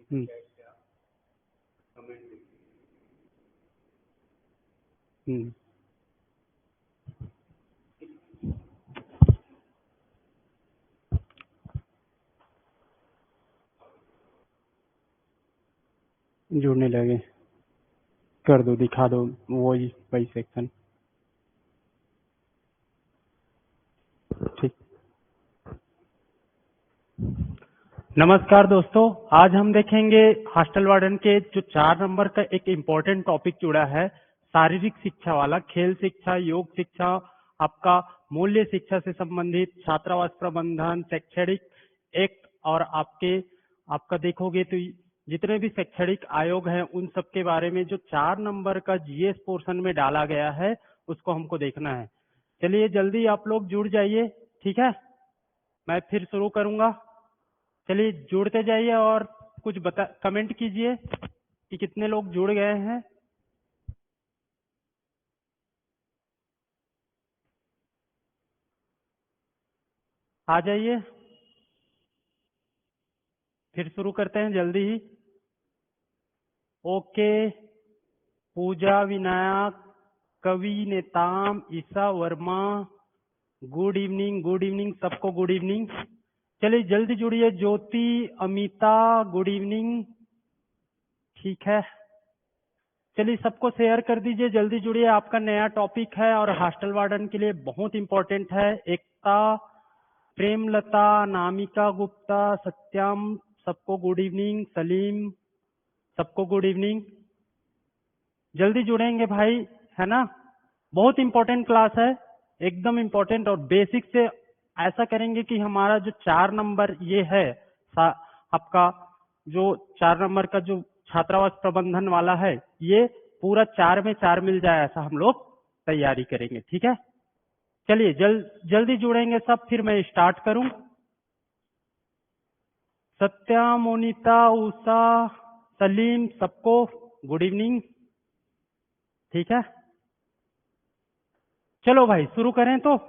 हम्म, हम्म, जुड़ने लगे। कर दो, दिखा दो वही सेक्शन। ठीक। नमस्कार दोस्तों, आज हम देखेंगे हॉस्टल वार्डन के जो 4 नंबर का एक इम्पोर्टेंट टॉपिक जुड़ा है, शारीरिक शिक्षा वाला, खेल शिक्षा, योग शिक्षा, आपका मूल्य शिक्षा से संबंधित, छात्रावास प्रबंधन, शैक्षणिक एक्ट और आपका देखोगे तो जितने भी शैक्षणिक आयोग हैं उन सब के बारे में जो 4 नंबर का जीएस पोर्शन में डाला गया है उसको हमको देखना है। चलिए जल्दी आप लोग जुड़ जाइए, ठीक है। मैं फिर शुरू करूंगा। चलिए जुड़ते जाइए और कुछ कमेंट कीजिए कि कितने लोग जुड़ गए हैं। आ जाइए, फिर शुरू करते हैं जल्दी ही। ओके, पूजा, विनायक, कवि, नेताम, ईसा वर्मा, गुड इवनिंग सबको गुड इवनिंग। चलिए जल्दी जुड़िए। ज्योति, अमिता, गुड इवनिंग, ठीक है। चलिए सबको शेयर कर दीजिए, जल्दी जुड़िए। आपका नया टॉपिक है और हॉस्टल वार्डन के लिए बहुत इंपॉर्टेंट है। एकता, प्रेमलता, नामिका गुप्ता, सत्यम, सबको गुड इवनिंग। सलीम, सबको गुड इवनिंग। जल्दी जुड़ेंगे भाई, है ना। बहुत इंपॉर्टेंट क्लास है, एकदम इंपॉर्टेंट। और बेसिक से ऐसा करेंगे कि हमारा जो 4 नंबर ये है आपका जो 4 नंबर का जो छात्रावास प्रबंधन वाला है, ये पूरा 4 में 4 मिल जाए ऐसा हम लोग तैयारी करेंगे, ठीक है। चलिए जल्दी जुड़ेंगे सब, फिर मैं स्टार्ट करूं। सत्या, मोनिता, उषा, सलीम, सबको गुड इवनिंग, ठीक है। चलो भाई शुरू करें तो।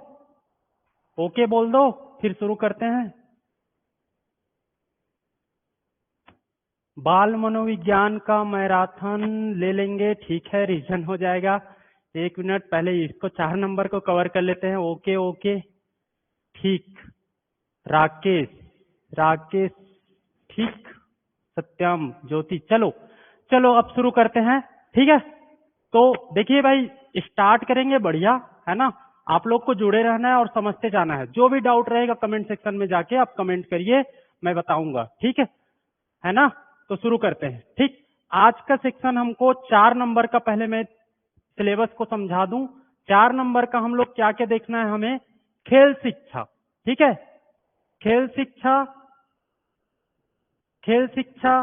ओके बोल दो, फिर शुरू करते हैं। बाल मनोविज्ञान का मैराथन ले लेंगे, ठीक है, रिवीजन हो जाएगा। 1 मिनट पहले इसको 4 नंबर को कवर कर लेते हैं। ओके ओके, ठीक। राकेश, राकेश, ठीक। सत्यम, ज्योति, चलो चलो अब शुरू करते हैं, ठीक है। तो देखिए भाई, स्टार्ट करेंगे बढ़िया, है ना। आप लोग को जुड़े रहना है और समझते जाना है। जो भी डाउट रहेगा कमेंट सेक्शन में जाके आप कमेंट करिए, मैं बताऊंगा, ठीक है ना। तो शुरू करते हैं, ठीक। आज का सेक्शन हमको 4 नंबर का, पहले मैं सिलेबस को समझा दूं। 4 नंबर का हम लोग क्या क्या देखना है हमें। खेल शिक्षा, ठीक है। खेल शिक्षा, खेल शिक्षा,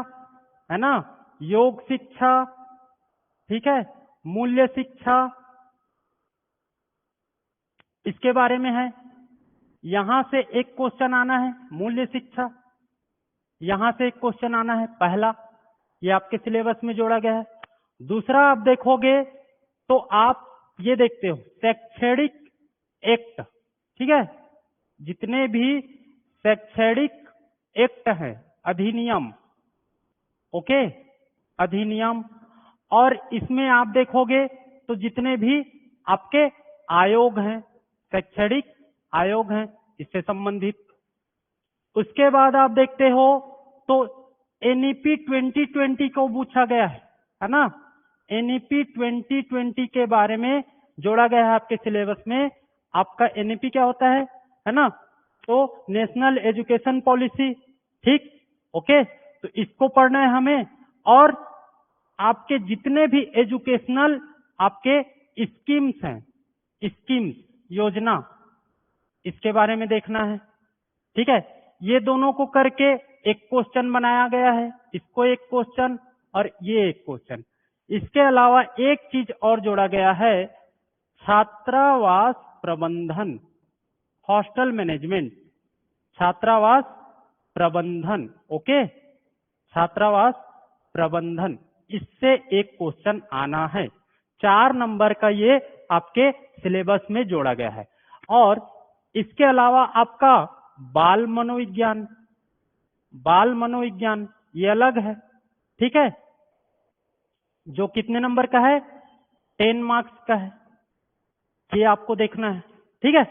है ना। योग शिक्षा, ठीक है। मूल्य शिक्षा, इसके बारे में है। यहां से एक क्वेश्चन आना है, मूल्य शिक्षा। यहां से एक क्वेश्चन आना है, पहला, ये आपके सिलेबस में जोड़ा गया है। दूसरा आप देखोगे तो आप ये देखते हो शैक्षणिक एक्ट, ठीक है। जितने भी शैक्षणिक एक्ट हैं, अधिनियम, ओके, अधिनियम। और इसमें आप देखोगे तो जितने भी आपके आयोग हैं, शैक्षणिक आयोग हैं इससे संबंधित। उसके बाद आप देखते हो तो एनईपी 2020 को पूछा गया है ना। एनईपी 2020 के बारे में जोड़ा गया है आपके सिलेबस में। आपका एनईपी क्या होता है ना। तो नेशनल एजुकेशन पॉलिसी, ठीक, ओके। तो इसको पढ़ना है हमें। और आपके जितने भी एजुकेशनल आपके स्कीम्स हैं, स्कीम्स, योजना, इसके बारे में देखना है, ठीक है। ये दोनों को करके एक क्वेश्चन बनाया गया है, इसको एक क्वेश्चन और ये एक क्वेश्चन। इसके अलावा एक चीज और जोड़ा गया है, छात्रावास प्रबंधन, हॉस्टल मैनेजमेंट, छात्रावास प्रबंधन, ओके, छात्रावास प्रबंधन, इससे एक क्वेश्चन आना है। 4 नंबर का ये आपके सिलेबस में जोड़ा गया है। और इसके अलावा आपका बाल मनोविज्ञान, बाल मनोविज्ञान ये अलग है, ठीक है, जो कितने नंबर का है, 10 मार्क्स का है, ये आपको देखना है, ठीक है।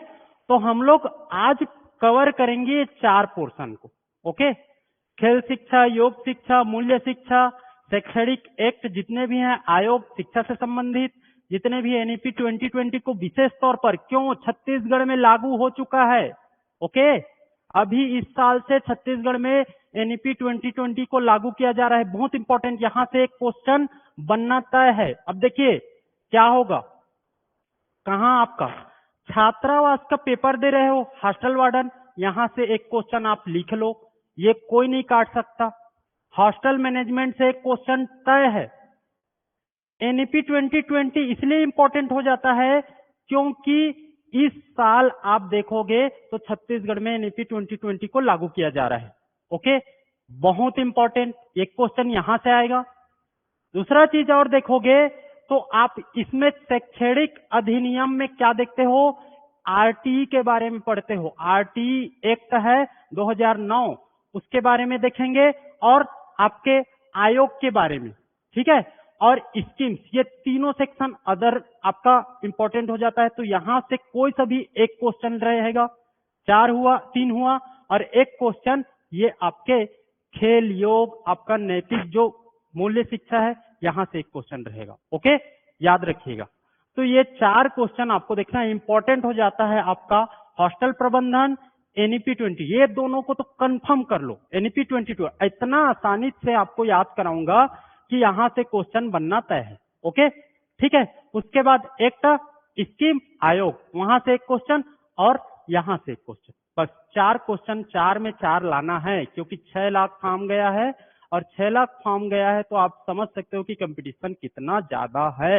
तो हम लोग आज कवर करेंगे ये 4 पोर्शन को, ओके। खेल शिक्षा, योग शिक्षा, मूल्य शिक्षा, शैक्षणिक एक्ट जितने भी हैं, आयोग शिक्षा से संबंधित जितने भी एनईपी 2020 को विशेष तौर पर क्यों छत्तीसगढ़ में लागू हो चुका है, ओके। अभी इस साल से छत्तीसगढ़ में एनईपी 2020 को लागू किया जा रहा है, बहुत इंपॉर्टेंट, यहां से एक क्वेश्चन बनना तय है। अब देखिए क्या होगा, कहां आपका छात्रावास का पेपर दे रहे हो, हॉस्टल वार्डन, यहां से एक क्वेश्चन आप लिख लो, ये कोई नहीं काट सकता। हॉस्टल मैनेजमेंट से एक क्वेश्चन तय है। एनईपी 2020 इसलिए इंपॉर्टेंट हो जाता है क्योंकि इस साल आप देखोगे तो छत्तीसगढ़ में एनईपी 2020 को लागू किया जा रहा है, ओके। बहुत इंपॉर्टेंट एक क्वेश्चन यहां से आएगा। दूसरा चीज और देखोगे तो आप इसमें शैक्षणिक अधिनियम में क्या देखते हो, आरटीई के बारे में पढ़ते हो, आरटीई एक्ट है 2009 उसके बारे में देखेंगे, और आपके आयोग के बारे में, ठीक है, और स्कीम्स, ये तीनों सेक्शन अदर आपका इंपॉर्टेंट हो जाता है। तो यहां से कोई सा भी एक क्वेश्चन रहेगा, 4 हुआ, 3 हुआ, और एक क्वेश्चन ये आपके खेल योग आपका नैतिक जो मूल्य शिक्षा है, यहां से एक क्वेश्चन रहेगा, ओके, याद रखिएगा। तो ये 4 क्वेश्चन आपको देखना इंपॉर्टेंट हो जाता है आपका हॉस्टल प्रबंधन, एनईपी 20, ये दोनों को तो कंफर्म कर लो। एनईपी 22 इतना आसानी से आपको याद कराऊंगा कि यहां से क्वेश्चन बनना तय है, ओके, ठीक है। उसके बाद एक स्कीम आयोग, वहां से एक क्वेश्चन और यहां से एक क्वेश्चन, बस 4 क्वेश्चन, 4 में 4 लाना है, क्योंकि 6 लाख फॉर्म गया है, और 6 लाख फॉर्म गया है तो आप समझ सकते हो कि कंपटीशन कितना ज्यादा है,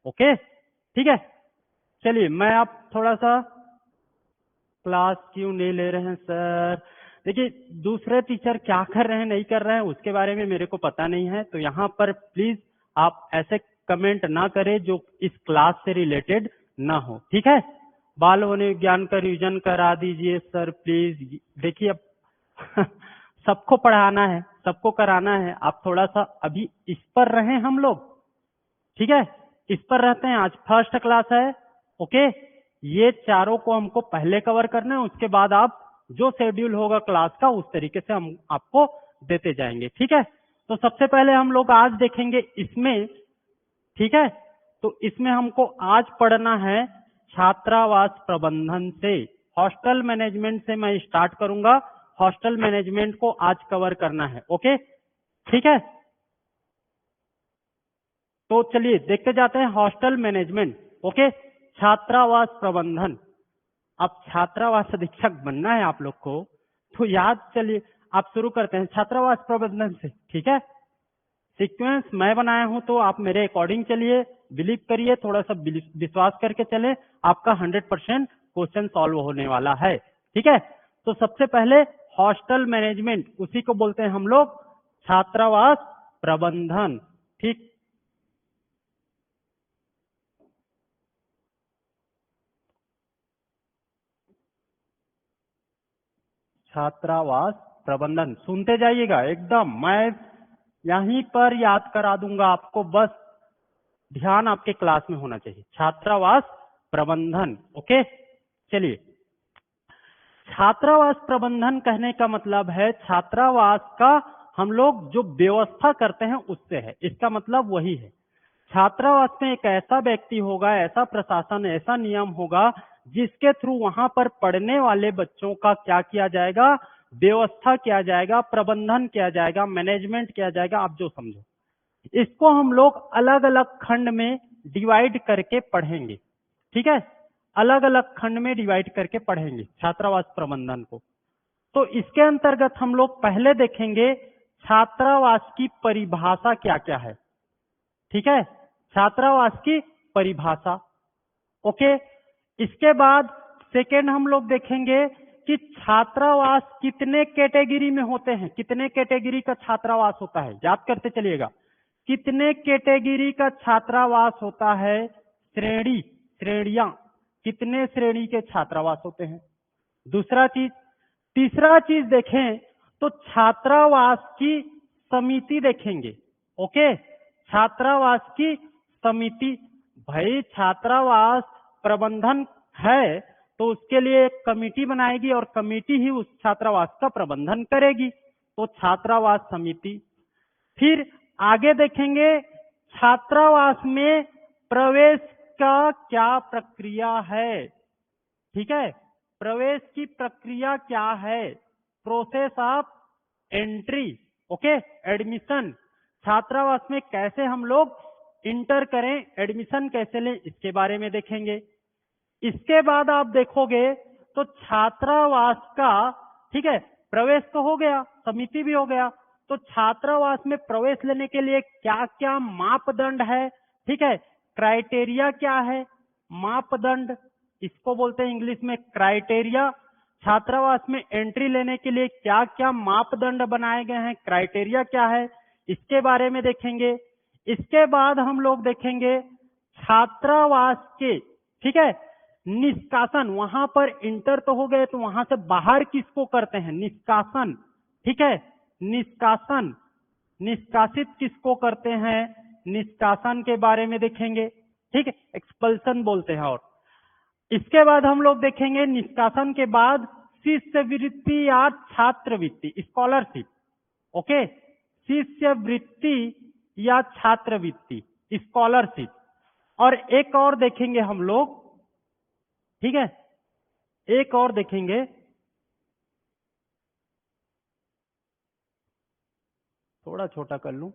ओके, ठीक है। चलिए मैं आप थोड़ा सा क्लास क्यों नहीं ले रहे हैं सर, देखिए दूसरे टीचर क्या कर रहे हैं नहीं कर रहे हैं उसके बारे में मेरे को पता नहीं है, तो यहाँ पर प्लीज आप ऐसे कमेंट ना करें जो इस क्लास से रिलेटेड ना हो, ठीक है। बाल मनोविज्ञान का रिवीजन करा दीजिए सर प्लीज। देखिए अब सबको पढ़ाना है, सबको कराना है, आप थोड़ा सा अभी इस पर रहें हम लोग, ठीक है, इस पर रहते हैं। आज फर्स्ट क्लास है, ओके, ये चारों को हमको पहले कवर करना है, उसके बाद आप जो शेड्यूल होगा क्लास का उस तरीके से हम आपको देते जाएंगे, ठीक है। तो सबसे पहले हम लोग आज देखेंगे इसमें, ठीक है, तो इसमें हमको आज पढ़ना है छात्रावास प्रबंधन से, हॉस्टल मैनेजमेंट से मैं स्टार्ट करूंगा, हॉस्टल मैनेजमेंट को आज कवर करना है, ओके, ठीक है। तो चलिए देखते जाते हैं हॉस्टल मैनेजमेंट, ओके, छात्रावास प्रबंधन। अब छात्रावास अधीक्षक बनना है आप लोग को, तो याद, चलिए आप शुरू करते हैं छात्रावास प्रबंधन से, ठीक है। सीक्वेंस मैं बनाया हूं तो आप मेरे अकॉर्डिंग चलिए, बिलीव करिए, थोड़ा सा विश्वास करके चले, आपका 100% क्वेश्चन सॉल्व होने वाला है, ठीक है। तो सबसे पहले हॉस्टल मैनेजमेंट, उसी को बोलते हैं हम लोग छात्रावास प्रबंधन, ठीक। छात्रावास प्रबंधन सुनते जाइएगा एकदम, मैं यहीं पर याद करा दूंगा आपको, बस ध्यान आपके क्लास में होना चाहिए। छात्रावास प्रबंधन, ओके, चलिए। छात्रावास प्रबंधन कहने का मतलब है छात्रावास का हम लोग जो व्यवस्था करते हैं उससे है, इसका मतलब वही है। छात्रावास में एक ऐसा व्यक्ति होगा, ऐसा प्रशासन, ऐसा नियम होगा जिसके थ्रू वहां पर पढ़ने वाले बच्चों का क्या किया जाएगा, व्यवस्था किया जाएगा, प्रबंधन किया जाएगा, मैनेजमेंट किया जाएगा, आप जो समझो। इसको हम लोग अलग अलग खंड में डिवाइड करके पढ़ेंगे, ठीक है, अलग अलग खंड में डिवाइड करके पढ़ेंगे छात्रावास प्रबंधन को। तो इसके अंतर्गत हम लोग पहले देखेंगे छात्रावास की परिभाषा क्या क्या है, ठीक है, छात्रावास की परिभाषा, ओके। इसके बाद सेकेंड हम लोग देखेंगे कि छात्रावास कितने कैटेगरी में होते हैं, कितने कैटेगरी का छात्रावास होता है, याद करते चलिएगा, कितने कैटेगरी का छात्रावास होता है, श्रेणी, श्रेणियां, कितने श्रेणी के छात्रावास होते हैं। दूसरा चीज, तीसरा चीज देखें तो छात्रावास की समिति देखेंगे। ओके, छात्रावास की समिति, भाई छात्रावास प्रबंधन है तो उसके लिए एक कमेटी बनाएगी और कमेटी ही उस छात्रावास का प्रबंधन करेगी, तो छात्रावास समिति। फिर आगे देखेंगे छात्रावास में प्रवेश का क्या प्रक्रिया है। ठीक है, प्रवेश की प्रक्रिया क्या है, process of entry. Okay, admission, छात्रावास में कैसे हम लोग इंटर करें, एडमिशन कैसे लें, इसके बारे में देखेंगे। इसके बाद आप देखोगे तो छात्रावास का, ठीक है, प्रवेश तो हो गया, समिति भी हो गया, तो छात्रावास में प्रवेश लेने के लिए क्या क्या मापदंड है, ठीक है, क्राइटेरिया क्या है, मापदंड इसको बोलते हैं इंग्लिश में क्राइटेरिया। छात्रावास में एंट्री लेने के लिए क्या क्या मापदंड बनाए गए हैं, क्राइटेरिया क्या है, इसके बारे में देखेंगे। इसके बाद हम लोग देखेंगे छात्रावास के, ठीक है, निष्कासन, वहां पर इंटर तो हो गए तो वहां से बाहर किसको करते हैं, निष्कासन। ठीक है, निष्कासन, निष्कासित किसको करते हैं, निष्कासन के बारे में देखेंगे। ठीक है, एक्सपल्सन बोलते हैं। और इसके बाद हम लोग देखेंगे निष्कासन के बाद शिष्यवृत्ति या छात्रवृत्ति, स्कॉलरशिप। ओके, शिष्यवृत्ति या छात्रवृत्ति, स्कॉलरशिप। और एक और देखेंगे हम लोग, ठीक है, एक और देखेंगे, थोड़ा छोटा कर लूं,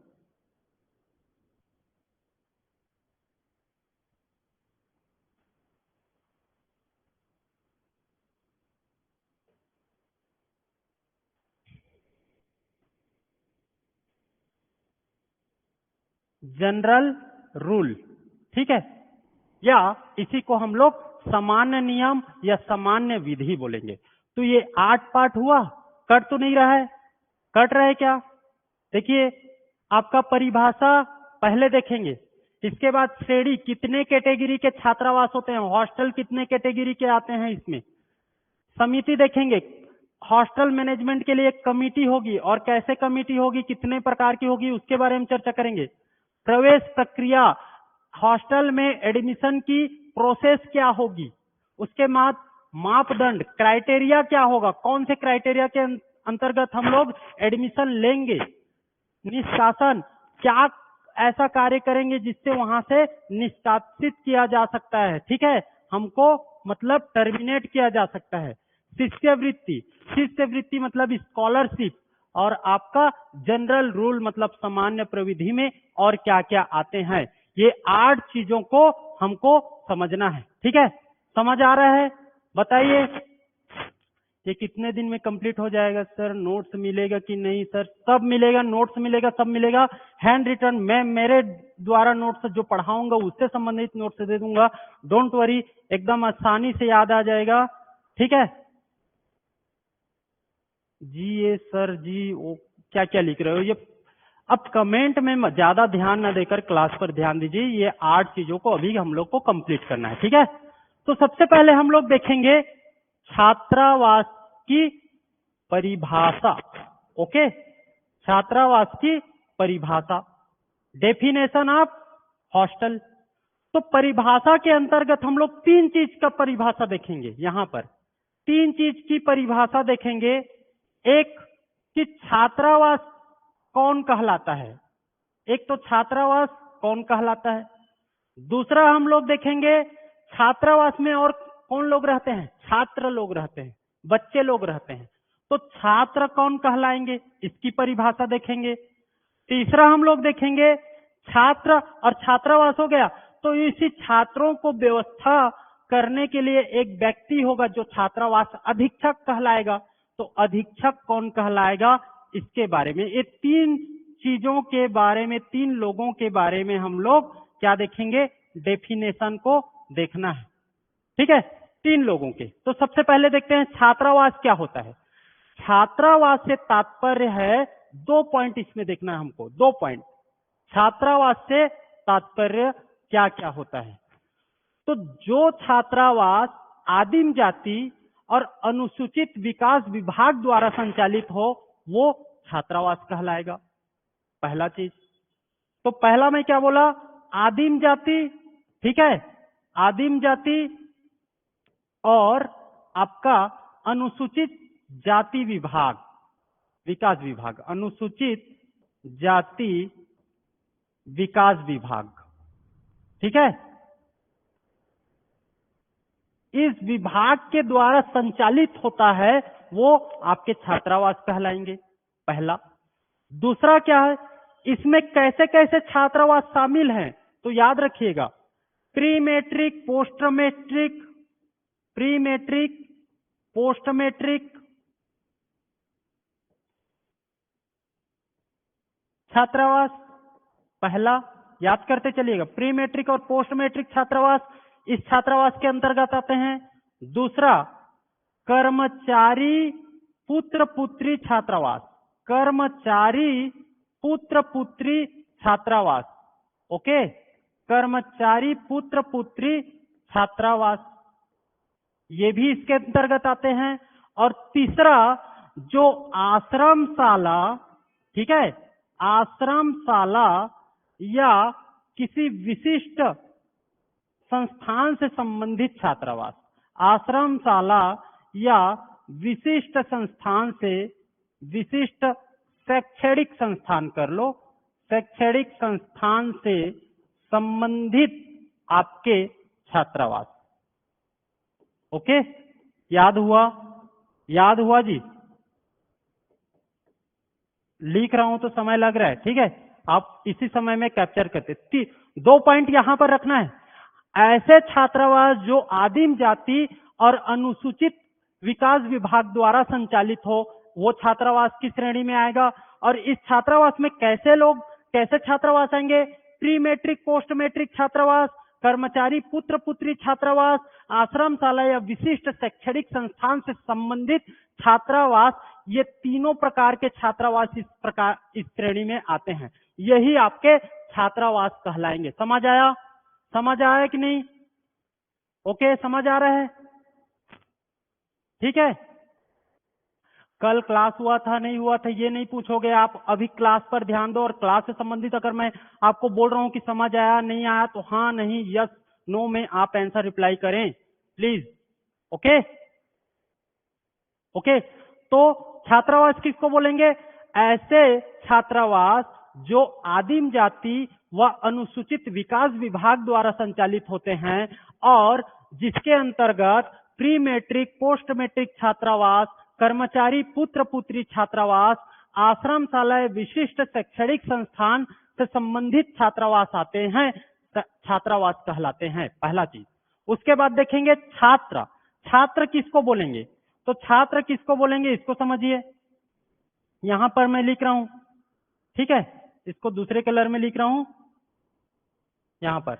जनरल रूल। ठीक है, या इसी को हम लोग सामान्य नियम या सामान्य विधि बोलेंगे। तो ये 8 पार्ट हुआ, कट तो नहीं रहा है, कट रहा है क्या? देखिए, आपका परिभाषा पहले देखेंगे, इसके बाद श्रेणी, कितने कैटेगरी के छात्रावास होते हैं, हॉस्टल कितने कैटेगरी के आते हैं इसमें, समिति देखेंगे, हॉस्टल मैनेजमेंट के लिए एक कमिटी होगी और कैसे कमिटी होगी, कितने प्रकार की होगी, उसके बारे में चर्चा करेंगे। प्रवेश प्रक्रिया, हॉस्टल में एडमिशन की प्रोसेस क्या होगी, उसके बाद मापदंड, क्राइटेरिया क्या होगा, कौन से क्राइटेरिया के अंतर्गत हम लोग एडमिशन लेंगे। निष्कासन, क्या ऐसा कार्य करेंगे जिससे वहां से निष्कासित किया जा सकता है, ठीक है, हमको मतलब टर्मिनेट किया जा सकता है। शिष्यवृत्ति, शिष्यवृत्ति मतलब स्कॉलरशिप। और आपका जनरल रूल मतलब सामान्य प्रविधि में और क्या क्या आते हैं, ये 8 चीजों को हमको समझना है। ठीक है, समझ आ रहा है? बताइए, ये कितने दिन में कंप्लीट हो जाएगा सर? नोट्स मिलेगा कि नहीं सर? सब मिलेगा, नोट्स मिलेगा, सब मिलेगा। हैंड रिटर्न, मैं मेरे द्वारा नोट्स जो पढ़ाऊंगा उससे संबंधित नोट्स दे दूंगा, डोंट वरी, एकदम आसानी से याद आ जाएगा। ठीक है जी, ये सर जी वो क्या क्या लिख रहे हो ये, अब कमेंट में ज्यादा ध्यान न देकर क्लास पर ध्यान दीजिए। ये 8 चीजों को अभी हम लोग को कंप्लीट करना है। ठीक है, तो सबसे पहले हम लोग देखेंगे छात्रावास की परिभाषा। ओके, छात्रावास की परिभाषा, डेफिनेशन ऑफ हॉस्टल। तो परिभाषा के अंतर्गत हम लोग 3 चीज का परिभाषा देखेंगे। यहां पर 3 चीज की परिभाषा देखेंगे। एक कि छात्रावास कौन कहलाता है, एक तो छात्रावास कौन कहलाता है। दूसरा हम लोग देखेंगे छात्रावास में और कौन लोग रहते हैं, छात्र लोग रहते हैं, बच्चे लोग रहते हैं, तो छात्र कौन कहलाएंगे, इसकी परिभाषा देखेंगे। तीसरा हम लोग देखेंगे छात्र और छात्रावास हो गया, तो इसी छात्रों को व्यवस्था करने के लिए एक व्यक्ति होगा जो छात्रावास अधीक्षक कहलाएगा। तो अधीक्षक कौन कहलाएगा, इसके बारे में, ये 3 चीजों के बारे में, 3 लोगों के बारे में हम लोग क्या देखेंगे, डेफिनेशन को देखना है। ठीक है, 3 लोगों के। तो सबसे पहले देखते हैं छात्रावास क्या होता है। छात्रावास से तात्पर्य है, 2 पॉइंट इसमें देखना है हमको, 2 पॉइंट। छात्रावास से तात्पर्य क्या क्या होता है, तो जो छात्रावास आदिम जाति और अनुसूचित विकास विभाग द्वारा संचालित हो वो छात्रावास कहलाएगा। पहला चीज। तो पहला में क्या बोला? आदिम जाति, ठीक है, आदिम जाति और आपका अनुसूचित जाति विभाग, विकास विभाग, अनुसूचित जाति विकास विभाग, ठीक है। इस विभाग के द्वारा संचालित होता है वो आपके छात्रावास कहलाएंगे, पहला। दूसरा क्या है, इसमें कैसे कैसे छात्रावास शामिल हैं? तो याद रखिएगा, pre matric, post matric, pre matric, post matric छात्रावास, पहला याद करते चलिएगा। प्री मैट्रिक और पोस्ट मैट्रिक छात्रावास इस छात्रावास के अंतर्गत आते हैं। दूसरा, कर्मचारी पुत्र पुत्री छात्रावास, कर्मचारी पुत्र पुत्री छात्रावास, ओके, कर्मचारी पुत्र पुत्री छात्रावास, ये भी इसके अंतर्गत आते हैं। और तीसरा, जो आश्रमशाला, ठीक है, आश्रमशाला या किसी विशिष्ट संस्थान से संबंधित छात्रावास, आश्रमशाला या विशिष्ट संस्थान से, विशिष्ट शैक्षणिक संस्थान कर लो, शैक्षणिक संस्थान से संबंधित आपके छात्रावास, ओके। याद हुआ? याद हुआ जी? लिख रहा हूं तो समय लग रहा है, ठीक है, आप इसी समय में कैप्चर करते। 2 पॉइंट यहां पर रखना है। ऐसे छात्रावास जो आदिम जाति और अनुसूचित विकास विभाग द्वारा संचालित हो, वो छात्रावास की श्रेणी में आएगा। और इस छात्रावास में कैसे छात्रावास आएंगे? प्री मैट्रिक, पोस्ट मैट्रिक छात्रावास, कर्मचारी पुत्र पुत्री छात्रावास, आश्रमशाला या विशिष्ट शैक्षणिक संस्थान से संबंधित छात्रावास, ये तीनों प्रकार के छात्रावास इस श्रेणी में आते हैं। यही आपके छात्रावास कहलाएंगे। समझ आया? समझ आया कि नहीं? ओके, समझ आ रहा है? ठीक है। कल क्लास हुआ था नहीं हुआ था ये नहीं पूछोगे आप, अभी क्लास पर ध्यान दो। और क्लास से संबंधित अगर मैं आपको बोल रहा हूं कि समझ आया नहीं आया, तो हाँ नहीं यस नो में आप आंसर रिप्लाई करें प्लीज। Okay okay. तो छात्रावास किसको बोलेंगे? ऐसे छात्रावास जो आदिम जाति व अनुसूचित विकास विभाग द्वारा संचालित होते हैं और जिसके अंतर्गत प्री मैट्रिक, पोस्ट मैट्रिक छात्रावास, कर्मचारी पुत्र पुत्री छात्रावास, आश्रमशाला, विशिष्ट शैक्षणिक संस्थान से संबंधित छात्रावास आते हैं, छात्रावास कहलाते हैं। पहला चीज। उसके बाद देखेंगे छात्र। छात्र किसको बोलेंगे? तो छात्र किसको बोलेंगे इसको समझिए। यहां पर मैं लिख रहा हूं, ठीक है, इसको दूसरे कलर में लिख रहा हूं यहां पर।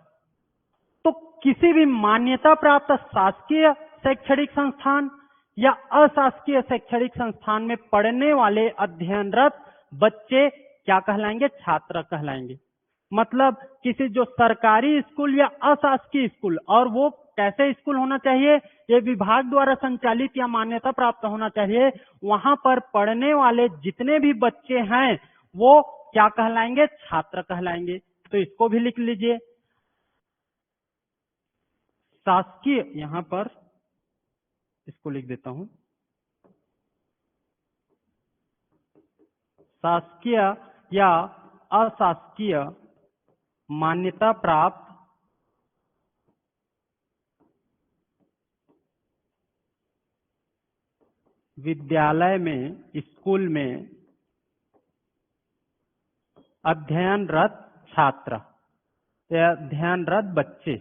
तो किसी भी मान्यता प्राप्त शासकीय शैक्षणिक संस्थान या अशासकीय शैक्षणिक संस्थान में पढ़ने वाले अध्ययनरत बच्चे क्या कहलाएंगे? छात्र कहलाएंगे। मतलब किसी जो सरकारी स्कूल या अशासकीय स्कूल, और वो कैसे स्कूल होना चाहिए? ये विभाग द्वारा संचालित या मान्यता प्राप्त होना चाहिए। वहां पर पढ़ने वाले जितने भी बच्चे हैं वो क्या कहलाएंगे? छात्र कहलाएंगे। तो इसको भी लिख लीजिए। शासकीय, यहां पर इसको लिख देता हूं, शासकीय या अशासकीय मान्यता प्राप्त विद्यालय में, स्कूल में अध्ययनरत छात्र या अध्ययनरत बच्चे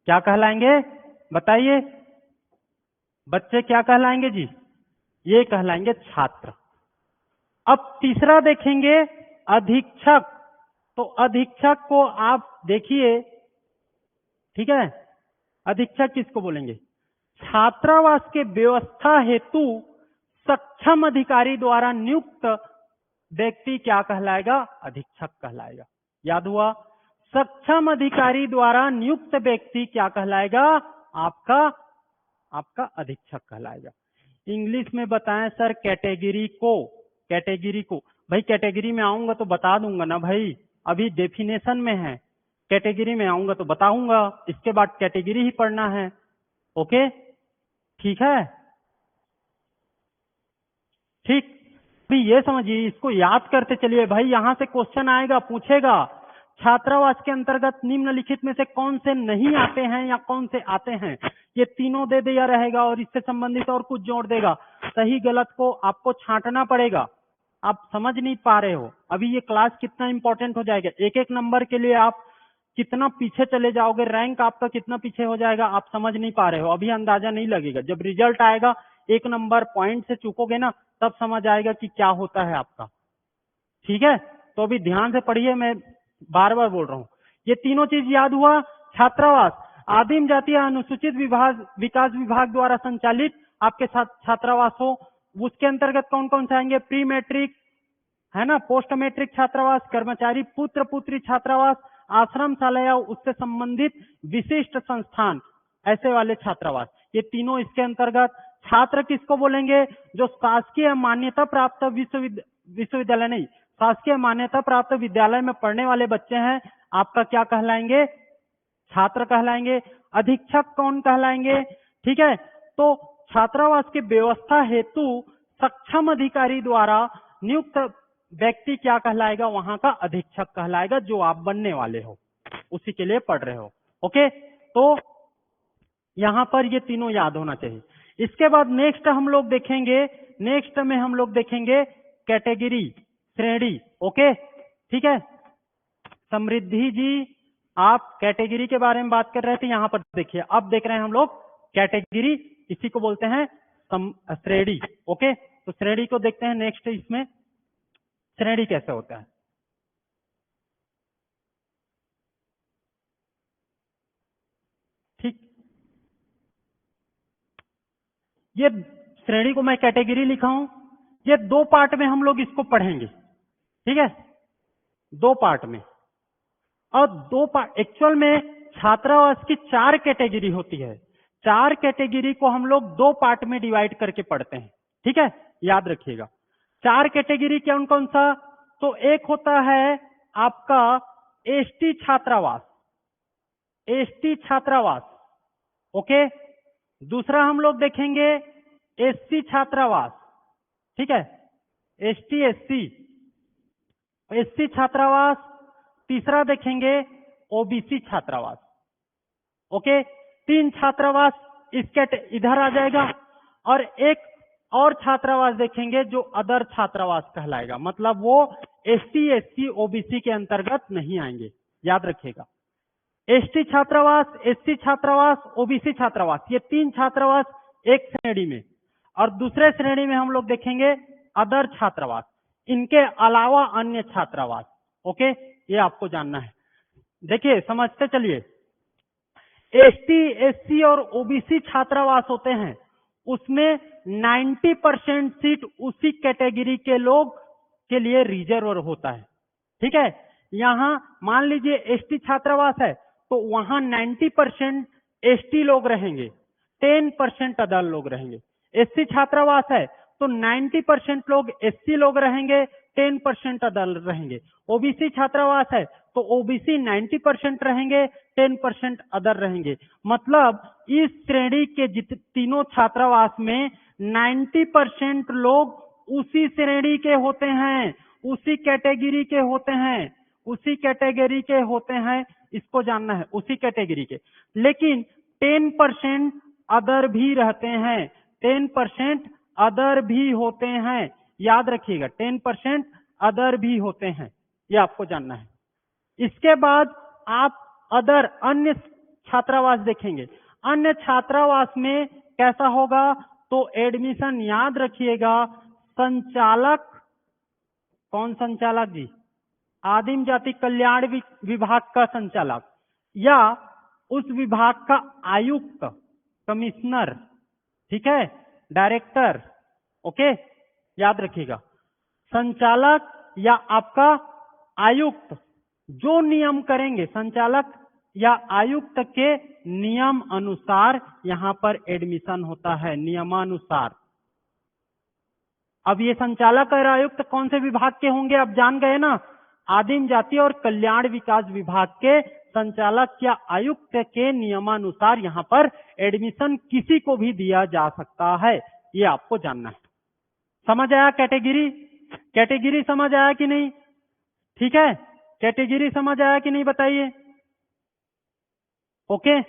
क्या कहलाएंगे? बताइए, बच्चे क्या कहलाएंगे जी? ये कहलाएंगे छात्र। अब तीसरा देखेंगे अधीक्षक। तो अधीक्षक को आप देखिए, ठीक है, अधीक्षक किसको बोलेंगे? छात्रावास के व्यवस्था हेतु सक्षम अधिकारी द्वारा नियुक्त व्यक्ति क्या कहलाएगा? अधीक्षक कहलाएगा। याद हुआ? सक्षम अधिकारी द्वारा नियुक्त व्यक्ति क्या कहलाएगा? आपका अधीक्षक कहलाएगा। इंग्लिश में बताएं सर, कैटेगरी को कैटेगरी को, भाई कैटेगरी में आऊंगा तो बता दूंगा ना भाई, अभी डेफिनेशन में है, कैटेगरी में आऊंगा तो बताऊंगा, इसके बाद कैटेगरी ही पढ़ना है। ओके ठीक है, ठीक। अभी ये समझिए, इसको याद करते चलिए भाई, यहां से क्वेश्चन आएगा, पूछेगा छात्रावास के अंतर्गत निम्नलिखित में से कौन से नहीं आते हैं या कौन से आते हैं, ये तीनों दे दिया रहेगा और इससे संबंधित और कुछ जोड़ देगा। सही गलत को आपको छांटना पड़ेगा, आप समझ नहीं पा रहे हो। अभी ये क्लास कितना इंपॉर्टेंट हो जाएगा, एक एक नंबर के लिए आप कितना पीछे चले जाओगे, रैंक आपका कितना पीछे हो जाएगा, आप समझ नहीं पा रहे हो, अभी अंदाजा नहीं लगेगा। जब रिजल्ट आएगा, एक नंबर पॉइंट से चूकोगे ना, तब समझ आएगा कि क्या होता है आपका। ठीक है, तो अभी ध्यान से पढ़िए, मैं बार बार बोल रहा हूँ। ये तीनों चीज याद हुआ। छात्रावास आदिम जाति या अनुसूचित विकास विभाग द्वारा संचालित आपके साथ छात्रावास हो, उसके अंतर्गत कौन कौन से आएंगे, प्री मैट्रिक है ना, पोस्ट मैट्रिक छात्रावास, कर्मचारी पुत्र पुत्री छात्रावास, आश्रमशाला या उससे संबंधित विशिष्ट संस्थान, ऐसे वाले छात्रावास, ये तीनों इसके अंतर्गत। छात्र किसको बोलेंगे, जो शासकीय मान्यता प्राप्त विश्वविद्यालय नहीं, शासकीय मान्यता प्राप्त विद्यालय में पढ़ने वाले बच्चे हैं, आपका क्या कहलाएंगे, छात्र कहलाएंगे। अधीक्षक कौन कहलाएंगे, ठीक है। तो छात्रावास की व्यवस्था हेतु सक्षम अधिकारी द्वारा नियुक्त व्यक्ति क्या कहलाएगा, वहां का अधीक्षक कहलाएगा, जो आप बनने वाले हो, उसी के लिए पढ़ रहे हो। ओके, तो यहां पर ये तीनों याद होना चाहिए। इसके बाद नेक्स्ट हम लोग देखेंगे, नेक्स्ट में हम लोग देखेंगे कैटेगरी, श्रेणी। ओके ठीक है, समृद्धि जी आप कैटेगरी के बारे में बात कर रहे थे, यहां पर देखिए अब देख रहे हैं हम लोग कैटेगरी, इसी को बोलते हैं श्रेणी। ओके, तो श्रेणी को देखते हैं नेक्स्ट, इसमें श्रेणी कैसे होता है। ठीक, ये श्रेणी को मैं कैटेगरी लिखा हूं, ये दो पार्ट में हम लोग इसको पढ़ेंगे, ठीक है, दो पार्ट में। और दो पार्ट एक्चुअल में छात्रावास की 4 कैटेगरी होती है, 4 कैटेगरी को हम लोग दो पार्ट में डिवाइड करके पढ़ते हैं, ठीक है, याद रखिएगा। 4 कैटेगरी कौन कौन सा, तो एक होता है आपका एसटी छात्रावास, एसटी छात्रावास। ओके, दूसरा हम लोग देखेंगे एससी छात्रावास, ठीक है, एसटी एससी एससी छात्रावास। तीसरा देखेंगे ओबीसी छात्रावास। ओके, 3 छात्रावास इसके इधर आ जाएगा, और एक और छात्रावास देखेंगे जो अदर छात्रावास कहलाएगा, मतलब वो एसटी एससी ओबीसी के अंतर्गत नहीं आएंगे, याद रखिएगा। एसटी छात्रावास, एससी छात्रावास, ओबीसी छात्रावास, ये 3 छात्रावास एक श्रेणी में, और दूसरे श्रेणी में हम लोग देखेंगे अदर छात्रावास, इनके अलावा अन्य छात्रावास। ओके, ये आपको जानना है। देखिए समझते चलिए, एसटी एससी और ओबीसी छात्रावास होते हैं, उसमें 90% सीट उसी कैटेगरी के लोग के लिए रिजर्व होता है, ठीक है। यहां मान लीजिए एसटी छात्रावास है, तो वहां 90% एसटी लोग रहेंगे, 10% अदर लोग रहेंगे। एससी छात्रावास है तो 90% लोग एससी लोग रहेंगे, 10% अदर रहेंगे। ओबीसी छात्रावास है तो ओबीसी 90% रहेंगे, 10% अदर रहेंगे। मतलब इस श्रेणी के तीनों छात्रावास में 90% लोग उसी श्रेणी के होते हैं, उसी कैटेगरी के होते हैं, उसी कैटेगरी के होते हैं, इसको जानना है, उसी कैटेगरी के। लेकिन 10% अदर भी रहते हैं, 10% अदर भी होते हैं, याद रखिएगा, 10% अदर भी होते हैं, ये आपको जानना है। इसके बाद आप अदर अन्य छात्रावास देखेंगे। अन्य छात्रावास में कैसा होगा, तो एडमिशन याद रखिएगा, संचालक, कौन संचालक जी, आदिम जाति कल्याण विभाग का संचालक या उस विभाग का आयुक्त, कमिश्नर, ठीक है, डायरेक्टर। ओके, याद रखिएगा, संचालक या आपका आयुक्त जो नियम करेंगे, संचालक या आयुक्त के नियम अनुसार यहां पर एडमिशन होता है, नियमानुसार। अब ये संचालक और आयुक्त कौन से विभाग के होंगे, अब जान गए ना, आदिम जाति और कल्याण विकास विभाग के संचालक या आयुक्त के नियमानुसार यहाँ पर एडमिशन किसी को भी दिया जा सकता है, ये आपको जानना है। समझ आया कैटेगरी? कैटेगरी समझ आया कि नहीं? ठीक है, कैटेगरी समझ आया कि नहीं बताइए? ओके,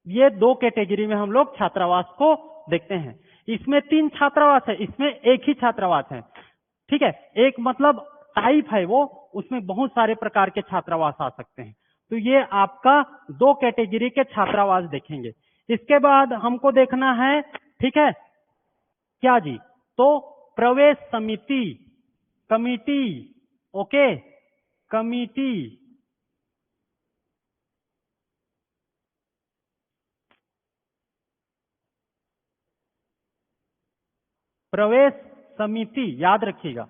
ये 2 कैटेगरी में हम लोग छात्रावास को देखते हैं। इसमें 3 छात्रावास है, इसमें एक ही छात्रावास है। ठीक है, एक मतलब टाइप है वो, उसमें बहुत सारे प्रकार के छात्रावास आ सकते हैं। तो ये आपका 2 कैटेगरी के छात्रावास देखेंगे। इसके बाद हमको देखना है, ठीक है क्या जी, तो प्रवेश समिति, कमिटी, ओके, कमिटी, प्रवेश समिति याद रखिएगा।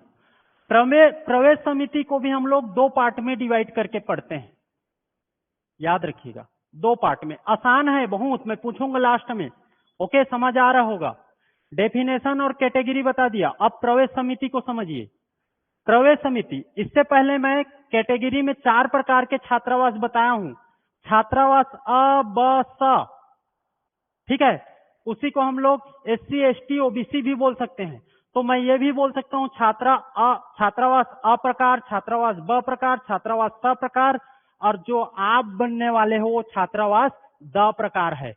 प्रवेश समिति को भी हम लोग 2 पार्ट में डिवाइड करके पढ़ते हैं, याद रखिएगा, 2 पार्ट में। आसान है बहुत, मैं पूछूंगा लास्ट में। ओके, समझ आ रहा होगा। डेफिनेशन और कैटेगरी बता दिया, अब प्रवेश समिति को समझिए। प्रवेश समिति, इससे पहले मैं कैटेगरी में 4 प्रकार के छात्रावास बताया हूं। छात्रावास अ, ब, स, ठीक है, उसी को हम लोग SC, ST, OBC भी बोल सकते हैं। तो मैं ये भी बोल सकता हूँ छात्रावास अ प्रकार, छात्रावास ब प्रकार, छात्रावास स प्रकार, और जो आप बनने वाले हो वो छात्रावास द प्रकार है।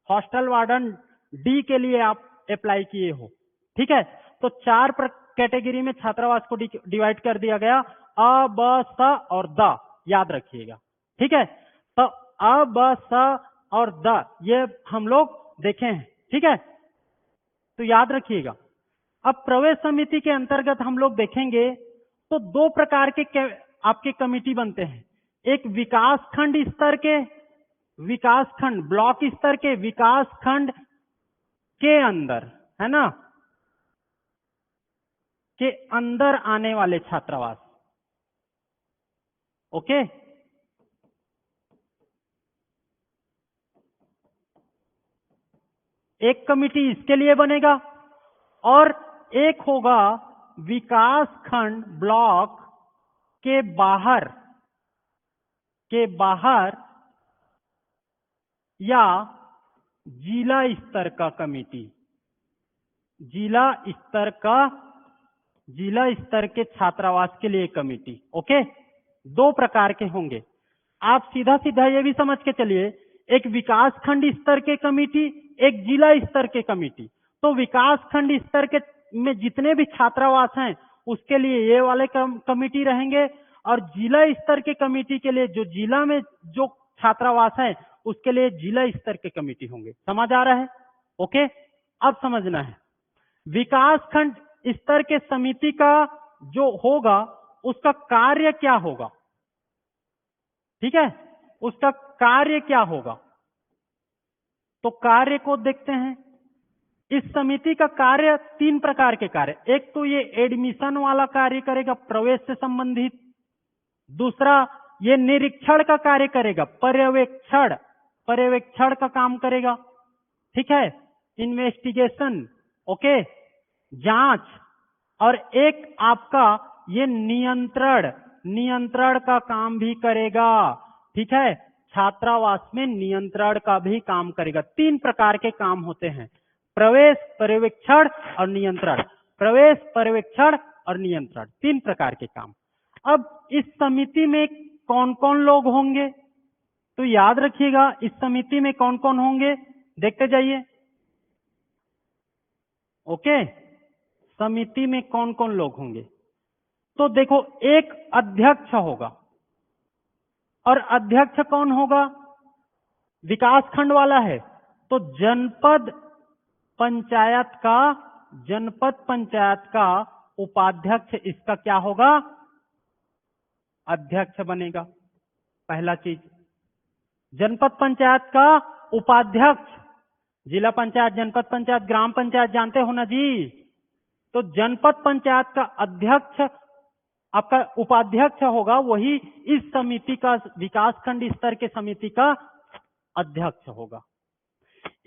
हॉस्टल वार्डन डी के लिए आप अप्लाई किए हो, ठीक है। तो 4 कैटेगरी में छात्रावास को डिवाइड कर दिया गया, अ, ब, स और द, याद रखिएगा, ठीक है। तो अ, ब, स और द ये हम लोग देखे हैं, ठीक है, तो याद रखिएगा। अब प्रवेश समिति के अंतर्गत हम लोग देखेंगे तो 2 प्रकार के आपके कमिटी बनते हैं। एक विकास खंड स्तर के, विकास खंड ब्लॉक स्तर के विकास खंड के अंदर, है ना, के अंदर आने वाले छात्रावास, ओके। एक कमिटी इसके लिए बनेगा और एक होगा विकास खंड ब्लॉक के बाहर या जिला स्तर का कमिटी, जिला स्तर के छात्रावास के लिए कमिटी, ओके। 2 प्रकार के होंगे। आप सीधा सीधा ये भी समझ के चलिए, एक विकास खंड स्तर के कमिटी, एक जिला स्तर के कमिटी। तो विकास खंड स्तर के में जितने भी छात्रावास हैं उसके लिए ये वाले कमिटी रहेंगे, और जिला स्तर के कमिटी के लिए जो जिला में जो छात्रावास है उसके लिए जिला स्तर के कमिटी होंगे। समझ आ रहा है? ओके, अब समझना है विकास खंड स्तर के समिति का जो होगा उसका कार्य क्या होगा, ठीक है, उसका कार्य क्या होगा। तो कार्य को देखते हैं। इस समिति का कार्य 3 प्रकार के कार्य, एक तो ये एडमिशन वाला कार्य करेगा, प्रवेश से संबंधित। दूसरा ये निरीक्षण का कार्य करेगा, पर्यवेक्षण का काम करेगा, ठीक है, इन्वेस्टिगेशन, ओके, जांच। और एक आपका ये नियंत्रण का काम भी करेगा, ठीक है, छात्रावास में नियंत्रण का भी काम करेगा। 3 प्रकार के काम होते हैं, प्रवेश, पर्यवेक्षण और नियंत्रण। प्रवेश, पर्यवेक्षण और नियंत्रण, 3 प्रकार के काम। अब इस समिति में कौन कौन लोग होंगे, तो याद रखिएगा इस समिति में कौन कौन होंगे, देखते जाइए, ओके। समिति में कौन कौन लोग होंगे, तो देखो, एक अध्यक्ष होगा, और अध्यक्ष कौन होगा, विकास खंड वाला है तो जनपद पंचायत का उपाध्यक्ष इसका क्या होगा, अध्यक्ष बनेगा। पहला चीज, जनपद पंचायत का उपाध्यक्ष, जिला पंचायत, जनपद पंचायत, ग्राम पंचायत जानते हो ना जी। तो जनपद पंचायत का अध्यक्ष आपका उपाध्यक्ष होगा, वही इस समिति का, विकास खंड स्तर के समिति का अध्यक्ष होगा।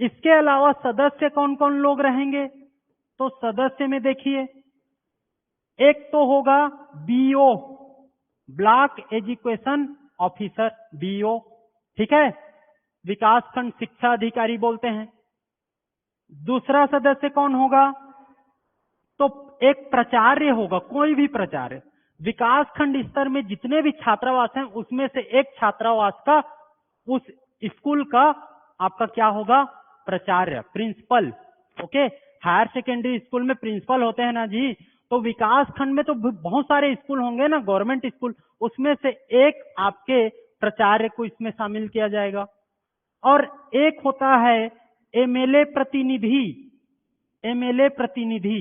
इसके अलावा सदस्य कौन कौन लोग रहेंगे, तो सदस्य में देखिए, एक तो होगा BO, block education officer, BO, ठीक है, विकास खंड शिक्षा अधिकारी बोलते हैं। दूसरा सदस्य कौन होगा? तो एक प्राचार्य होगा, कोई भी प्राचार्य, विकास खंड स्तर में जितने भी छात्रावास हैं उसमें से एक छात्रावास का, उस स्कूल का आपका क्या होगा? प्राचार्य, principal. Okay, higher secondary school में प्रिंसिपल होते हैं ना जी, तो विकास खंड में तो बहुत सारे स्कूल होंगे ना, गवर्नमेंट स्कूल, उसमें से एक आपके प्राचार्य को इसमें शामिल किया जाएगा। और एक होता है एमएलए प्रतिनिधि, एमएलए प्रतिनिधि,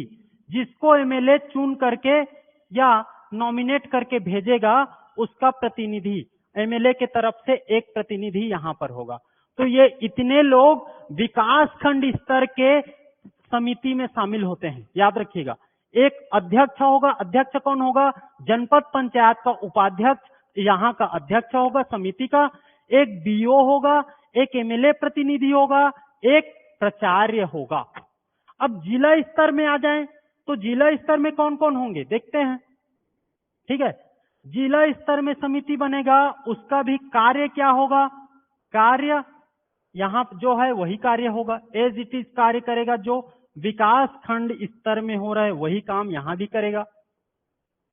जिसको एमएलए चुन करके या नॉमिनेट करके भेजेगा, उसका प्रतिनिधि, एमएलए के तरफ से एक प्रतिनिधि यहां पर होगा। तो ये इतने लोग विकास खंड स्तर के समिति में शामिल होते हैं, याद रखिएगा। एक अध्यक्ष होगा, अध्यक्ष कौन होगा? जनपद पंचायत का उपाध्यक्ष यहाँ का अध्यक्ष होगा समिति का, एक बीओ होगा, एक एमएलए प्रतिनिधि होगा, एक प्राचार्य होगा। अब जिला स्तर में आ जाएं, तो जिला स्तर में कौन कौन होंगे देखते हैं, ठीक है। जिला स्तर में समिति बनेगा, उसका भी कार्य क्या होगा? कार्य यहां जो है वही कार्य होगा, एज इट इज कार्य करेगा, जो विकास खंड स्तर में हो रहा है वही काम यहां भी करेगा,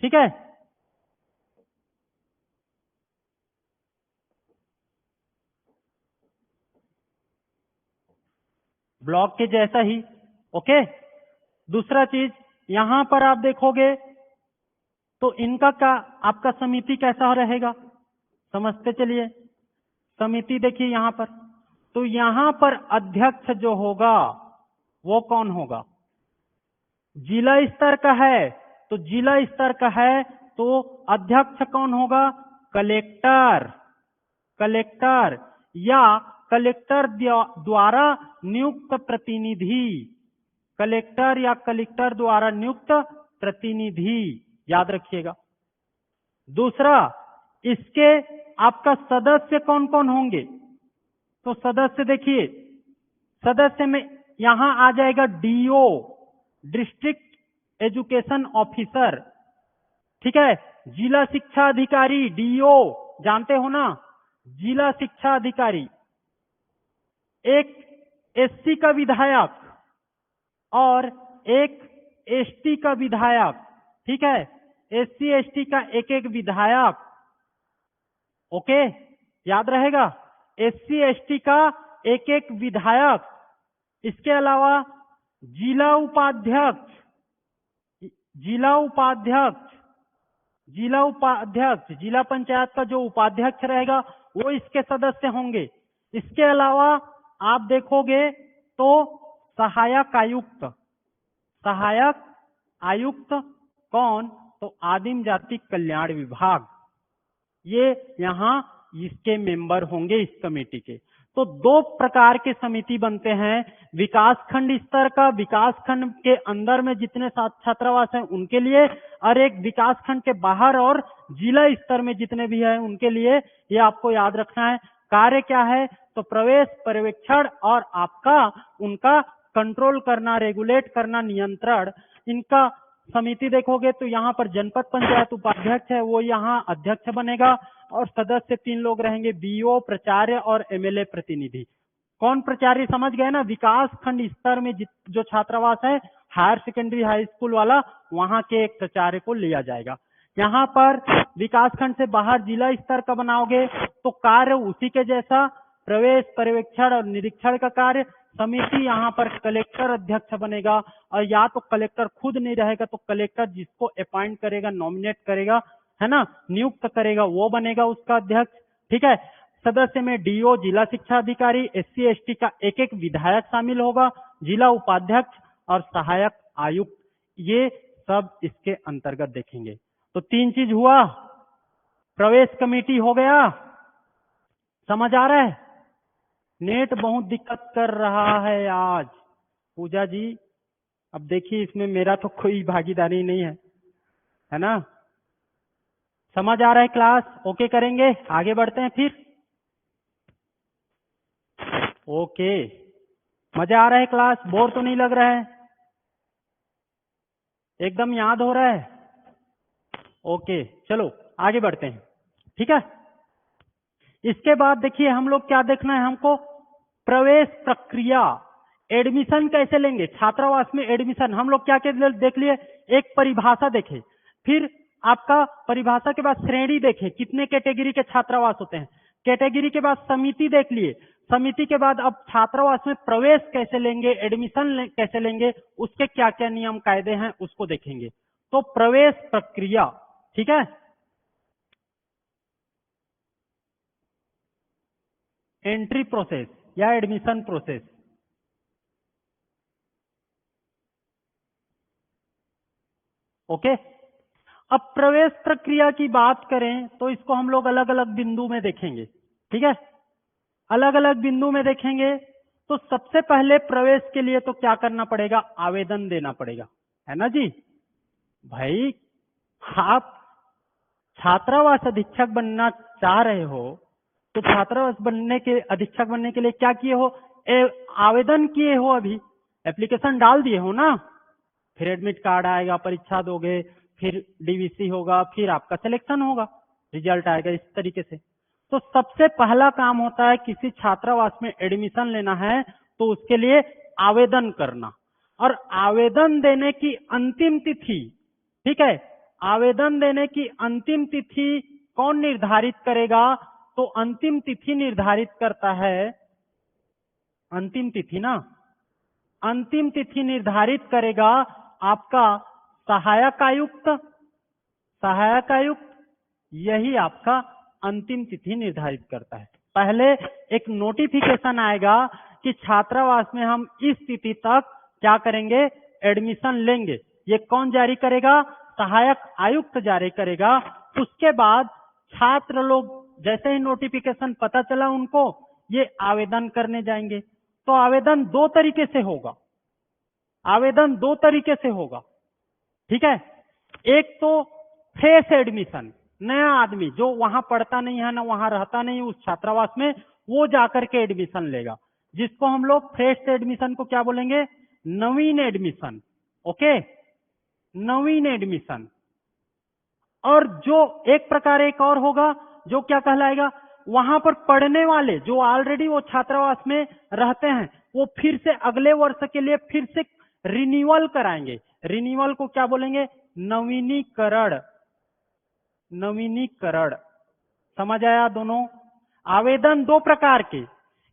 ठीक है। ब्लॉक के जैसा ही, ओके। दूसरा चीज यहां पर आप देखोगे तो इनका का आपका समिति कैसा रहेगा, समझते चलिए। समिति देखिए यहां पर, तो यहां पर अध्यक्ष जो होगा वो कौन होगा? जिला स्तर का है, तो जिला स्तर का है तो अध्यक्ष कौन होगा? कलेक्टर, कलेक्टर या कलेक्टर द्वारा नियुक्त प्रतिनिधि, कलेक्टर या कलेक्टर द्वारा नियुक्त प्रतिनिधि, याद रखिएगा। दूसरा, इसके आपका सदस्य कौन कौन होंगे? तो सदस्य देखिए, सदस्य में यहां आ जाएगा डीओ, डिस्ट्रिक्ट एजुकेशन ऑफिसर, ठीक है। जिला शिक्षा अधिकारी, डीओ जानते हो ना, जिला शिक्षा अधिकारी। एक एससी का विधायक और एक एसटी का विधायक, ठीक है। एससी एसटी का एक एक विधायक, ओके, याद रहेगा। एससी एसटी का एक एक विधायक। इसके अलावा जिला उपाध्यक्ष, जिला उपाध्यक्ष, जिला उपाध्यक्ष, जिला पंचायत का जो उपाध्यक्ष रहेगा वो इसके सदस्य होंगे। इसके अलावा आप देखोगे तो सहायक आयुक्त, सहायक आयुक्त कौन? तो आदिम जाति कल्याण विभाग, ये यहां इसके मेंबर होंगे इस कमेटी के। तो दो प्रकार के समिति बनते हैं, विकास खंड स्तर का, विकास खंड के अंदर में जितने छात्रावास हैं उनके लिए, और एक विकास खंड के बाहर और जिला स्तर में जितने भी हैं उनके लिए। ये आपको याद रखना है। कार्य क्या है? तो प्रवेश, पर्यवेक्षण और आपका उनका कंट्रोल करना, रेगुलेट करना, नियंत्रण। इनका समिति देखोगे तो यहाँ पर जनपद पंचायत उपाध्यक्ष है, वो यहाँ अध्यक्ष बनेगा, और सदस्य 3 लोग रहेंगे, बीओ, प्राचार्य और एमएलए प्रतिनिधि। कौन प्राचार्य? समझ गए ना, विकास खंड स्तर में जो छात्रावास है, हायर सेकेंडरी हाई स्कूल वाला, वहां के एक प्राचार्य को लिया जाएगा। यहाँ पर विकास खंड से बाहर जिला स्तर का बनाओगे तो कार्य उसी के जैसा, प्रवेश, पर्यवेक्षण और निरीक्षण का कार्य। समिति यहाँ पर कलेक्टर अध्यक्ष बनेगा, और या तो कलेक्टर खुद नहीं रहेगा तो कलेक्टर जिसको अपॉइंट करेगा, नॉमिनेट करेगा, है ना, नियुक्त करेगा, वो बनेगा उसका अध्यक्ष, ठीक है। सदस्य में डीओ, जिला शिक्षा अधिकारी, एससी एसटी का एक एक विधायक शामिल होगा, जिला उपाध्यक्ष और सहायक आयुक्त, ये सब इसके अंतर्गत देखेंगे। तो 3 चीज हुआ, प्रवेश कमेटी हो गया, समझ आ रहा है। नेट बहुत दिक्कत कर रहा है आज पूजा जी, अब देखिए इसमें मेरा तो कोई भागीदारी नहीं है ना। समझ आ रहा है क्लास? ओके करेंगे, आगे बढ़ते हैं फिर। ओके, मजा आ रहा है क्लास? बोर तो नहीं लग रहा है? एकदम याद हो रहा है? ओके, चलो आगे बढ़ते हैं। ठीक है, इसके बाद देखिए हम लोग क्या देखना है हमको, प्रवेश प्रक्रिया, एडमिशन कैसे लेंगे छात्रावास में। एडमिशन हम लोग क्या क्या देख लिए, एक परिभाषा देखे, फिर आपका परिभाषा के बाद श्रेणी देखे, कितने कैटेगरी के छात्रावास होते हैं, कैटेगरी के बाद समिति देख लिए, समिति के बाद अब छात्रावास में प्रवेश कैसे लेंगे, एडमिशन कैसे लेंगे, उसके क्या क्या नियम कायदे हैं उसको देखेंगे। तो प्रवेश प्रक्रिया, ठीक है, एंट्री प्रोसेस या एडमिशन प्रोसेस। ओके, अब प्रवेश प्रक्रिया की बात करें तो इसको हम लोग अलग अलग बिंदु में देखेंगे। ठीक है, अलग अलग बिंदु में देखेंगे। तो सबसे पहले प्रवेश के लिए तो क्या करना पड़ेगा, आवेदन देना पड़ेगा, है ना जी। भाई आप छात्रावास अधीक्षक बनना चाह रहे हो तो छात्रावास बनने के अधीक्षक बनने के लिए क्या किए हो, आवेदन किए हो, अभी एप्लीकेशन डाल दिए हो ना, फिर एडमिट कार्ड आएगा, परीक्षा दोगे, फिर डीवीसी होगा, फिर आपका सिलेक्शन होगा, रिजल्ट आएगा, इस तरीके से। तो सबसे पहला काम होता है किसी छात्रावास में एडमिशन लेना है तो उसके लिए आवेदन करना। और आवेदन देने की अंतिम तिथि, ठीक है, आवेदन देने की अंतिम तिथि कौन निर्धारित करेगा, तो अंतिम तिथि निर्धारित करता है, अंतिम तिथि ना, अंतिम तिथि निर्धारित करेगा आपका सहायक आयुक्त, सहायक आयुक्त, यही आपका अंतिम तिथि निर्धारित करता है। पहले एक नोटिफिकेशन आएगा कि छात्रावास में हम इस तिथि तक क्या करेंगे, एडमिशन लेंगे, ये कौन जारी करेगा, सहायक आयुक्त जारी करेगा। उसके बाद छात्र लोग जैसे ही नोटिफिकेशन पता चला उनको, ये आवेदन करने जाएंगे। तो आवेदन दो तरीके से होगा, आवेदन दो तरीके से होगा, ठीक है। एक तो फ्रेश एडमिशन, नया आदमी जो वहां पढ़ता नहीं है ना वहां रहता नहीं उस छात्रावास में, वो जाकर के एडमिशन लेगा, जिसको हम लोग फ्रेश एडमिशन को क्या बोलेंगे, नवीन एडमिशन। ओके, नवीन एडमिशन। और जो एक प्रकार एक और होगा जो क्या कहलाएगा, वहां पर पढ़ने वाले जो ऑलरेडी वो छात्रावास में रहते हैं वो फिर से अगले वर्ष के लिए फिर से रिन्यूअल कराएंगे। रिन्यूअल को क्या बोलेंगे, नवीनीकरण, नवीनीकरण। समझ आया दोनों। आवेदन दो प्रकार के,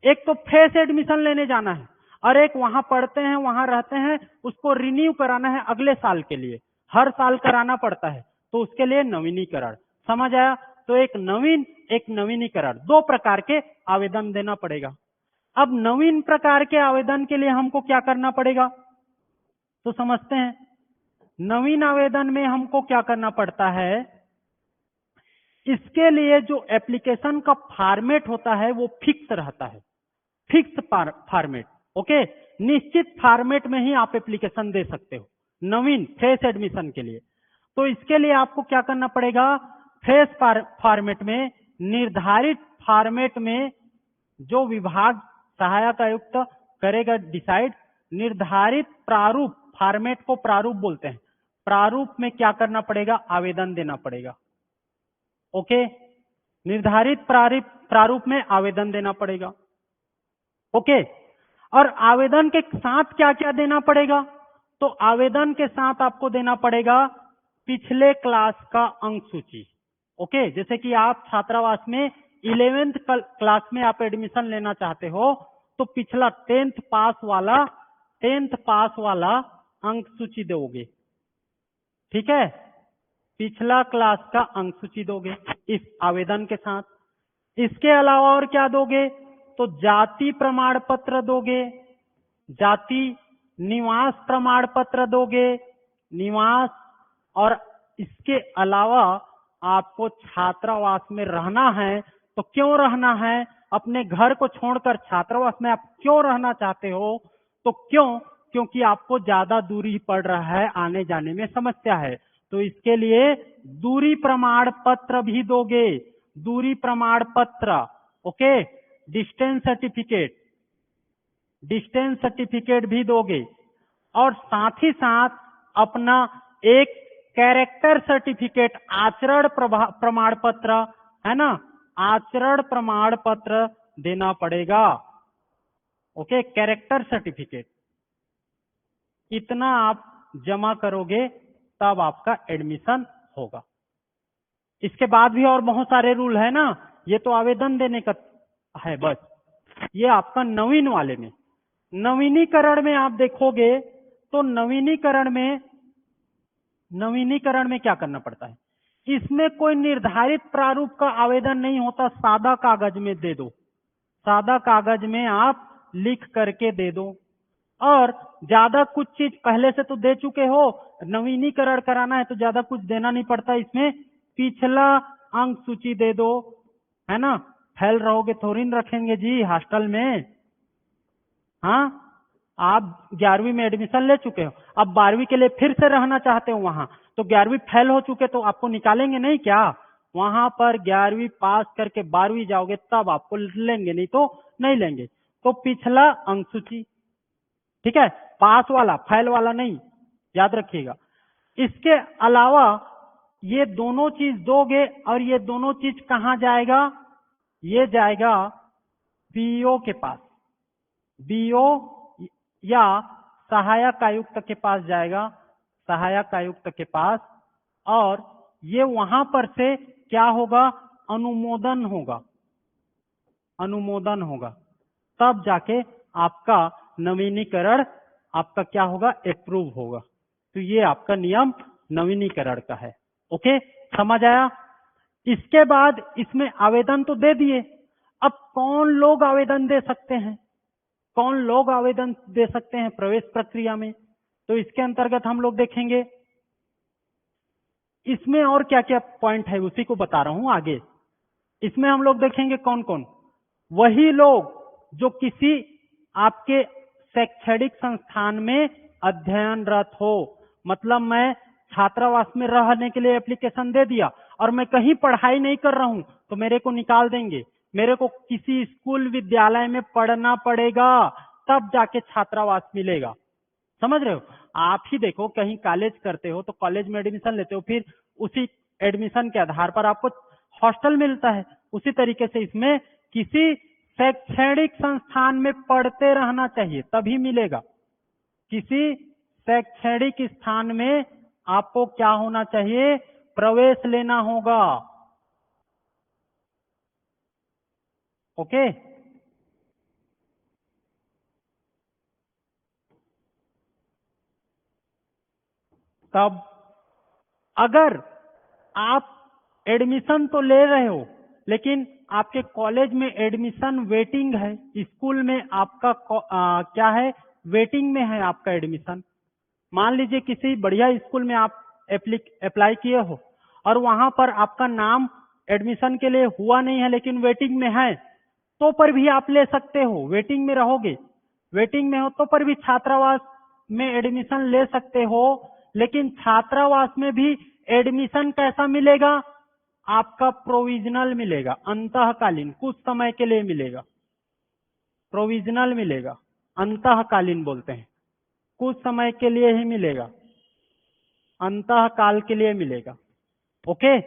एक तो फ्रेश एडमिशन लेने जाना है और एक वहां पढ़ते हैं वहां रहते हैं उसको रिन्यू कराना है अगले साल के लिए, हर साल कराना पड़ता है तो उसके लिए नवीनीकरण। समझ आया। तो एक नवीन एक नवीनीकरण, दो प्रकार के आवेदन देना पड़ेगा। अब नवीन प्रकार के आवेदन के लिए हमको क्या करना पड़ेगा तो समझते हैं। नवीन आवेदन में हमको क्या करना पड़ता है, इसके लिए जो एप्लीकेशन का फॉर्मेट होता है वो फिक्स रहता है, फिक्स फॉर्मेट। ओके, निश्चित फॉर्मेट में ही आप एप्लीकेशन दे सकते हो नवीन फ्रेश एडमिशन के लिए। तो इसके लिए आपको क्या करना पड़ेगा, फ्रेश फॉर्मेट में, निर्धारित फॉर्मेट में जो विभाग सहायक आयुक्त करेगा डिसाइड, निर्धारित प्रारूप, फॉर्मेट को प्रारूप बोलते हैं, प्रारूप में क्या करना पड़ेगा, आवेदन देना पड़ेगा। ओके, निर्धारित प्रारूप में आवेदन देना पड़ेगा। ओके, और आवेदन के साथ क्या क्या देना पड़ेगा, तो आवेदन के साथ आपको देना पड़ेगा पिछले क्लास का अंक सूची। ओके, जैसे कि आप छात्रावास में 11th क्लास में आप एडमिशन लेना चाहते हो तो पिछला 10th पास वाला अंक सूची दोगे, ठीक है, पिछला क्लास का अंक सूची दोगे इस आवेदन के साथ। इसके अलावा और क्या दोगे, तो जाति प्रमाण पत्र दोगे, जाति निवास प्रमाण पत्र दोगे, निवास, और इसके अलावा आपको छात्रावास में रहना है तो क्यों रहना है, अपने घर को छोड़कर छात्रावास में आप क्यों रहना चाहते हो, तो क्यों, क्योंकि आपको ज्यादा दूरी पड़ रहा है, आने जाने में समस्या है, तो इसके लिए दूरी प्रमाण पत्र भी दोगे, दूरी प्रमाण पत्र। Okay, distance certificate, distance certificate भी दोगे, और साथ ही साथ अपना एक कैरेक्टर सर्टिफिकेट, आचरण प्रमाण पत्र, है ना, आचरण प्रमाण पत्र देना पड़ेगा। ओके, कैरेक्टर सर्टिफिकेट इतना आप जमा करोगे तब आपका एडमिशन होगा। इसके बाद भी और बहुत सारे रूल है ना, ये तो आवेदन देने का है बस। ये आपका नवीन वाले में, नवीनीकरण में आप देखोगे तो नवीनीकरण में क्या करना पड़ता है, इसमें कोई निर्धारित प्रारूप का आवेदन नहीं होता, सादा कागज में दे दो, सादा कागज में आप लिख करके दे दो। और ज्यादा कुछ चीज पहले से तो दे चुके हो, नवीनीकरण कराना है तो ज्यादा कुछ देना नहीं पड़ता। इसमें पिछला अंक सूची दे दो, है ना, फेल रहोगे थोड़ी न रखेंगे जी हॉस्टल में। हाँ, आप 11वीं में एडमिशन ले चुके हो, अब 12वीं के लिए फिर से रहना चाहते हो वहां, तो 11वीं फेल हो चुके तो आपको निकालेंगे नहीं क्या? वहां पर 11वीं पास करके 12वीं जाओगे तब आपको लेंगे, नहीं तो नहीं लेंगे। तो पिछला अंक सूची, ठीक है, पास वाला, फेल वाला नहीं, याद रखिएगा। इसके अलावा ये दोनों चीज दोगे और ये दोनों चीज कहां जाएगा, ये जाएगा बीओ के पास, बीओ या सहायक आयुक्त के पास जाएगा, सहायक आयुक्त के पास। और ये वहां पर से क्या होगा, अनुमोदन होगा, अनुमोदन होगा, तब जाके आपका नवीनीकरण आपका क्या होगा, अप्रूव होगा। तो ये आपका नियम नवीनीकरण का है। ओके, समझ आया? इसके बाद इसमें आवेदन तो दे दिए, अब कौन लोग आवेदन दे सकते हैं, कौन लोग आवेदन दे सकते हैं प्रवेश प्रक्रिया में? तो इसके अंतर्गत हम लोग देखेंगे इसमें और क्या क्या पॉइंट है, उसी को बता रहा हूं आगे। इसमें हम लोग देखेंगे कौन कौन, वही लोग जो किसी आपके शैक्षणिक संस्थान में अध्ययनरत हो। मतलब मैं छात्रावास में रहने के लिए एप्लीकेशन दे दिया और मैं कहीं पढ़ाई नहीं कर रहा हूं तो मेरे को निकाल देंगे, मेरे को किसी स्कूल विद्यालय में पढ़ना पड़ेगा तब जाके छात्रावास मिलेगा। समझ रहे हो? आप ही देखो, कहीं कॉलेज करते हो तो कॉलेज में एडमिशन लेते हो, फिर उसी एडमिशन के आधार पर आपको हॉस्टल मिलता है। उसी तरीके से इसमें किसी शैक्षणिक संस्थान में पढ़ते रहना चाहिए तभी मिलेगा। किसी शैक्षणिक स्थान में आपको क्या होना चाहिए, प्रवेश लेना होगा। ओके, तब अगर आप एडमिशन तो ले रहे हो लेकिन आपके कॉलेज में एडमिशन वेटिंग है, स्कूल में आपका क्या है, वेटिंग में है आपका एडमिशन। मान लीजिए किसी बढ़िया स्कूल में आप अप्लाई किए हो और वहां पर आपका नाम एडमिशन के लिए हुआ नहीं है लेकिन वेटिंग में है, तो पर भी आप ले सकते हो, वेटिंग में रहोगे, वेटिंग में हो तो पर भी छात्रावास में एडमिशन ले सकते हो। लेकिन छात्रावास में भी एडमिशन कैसा मिलेगा, आपका प्रोविजनल मिलेगा, अंतःकालीन, कुछ समय के लिए मिलेगा, प्रोविजनल मिलेगा, अंतःकालीन बोलते हैं, कुछ समय के लिए ही मिलेगा, अंतःकाल के लिए मिलेगा। ओके,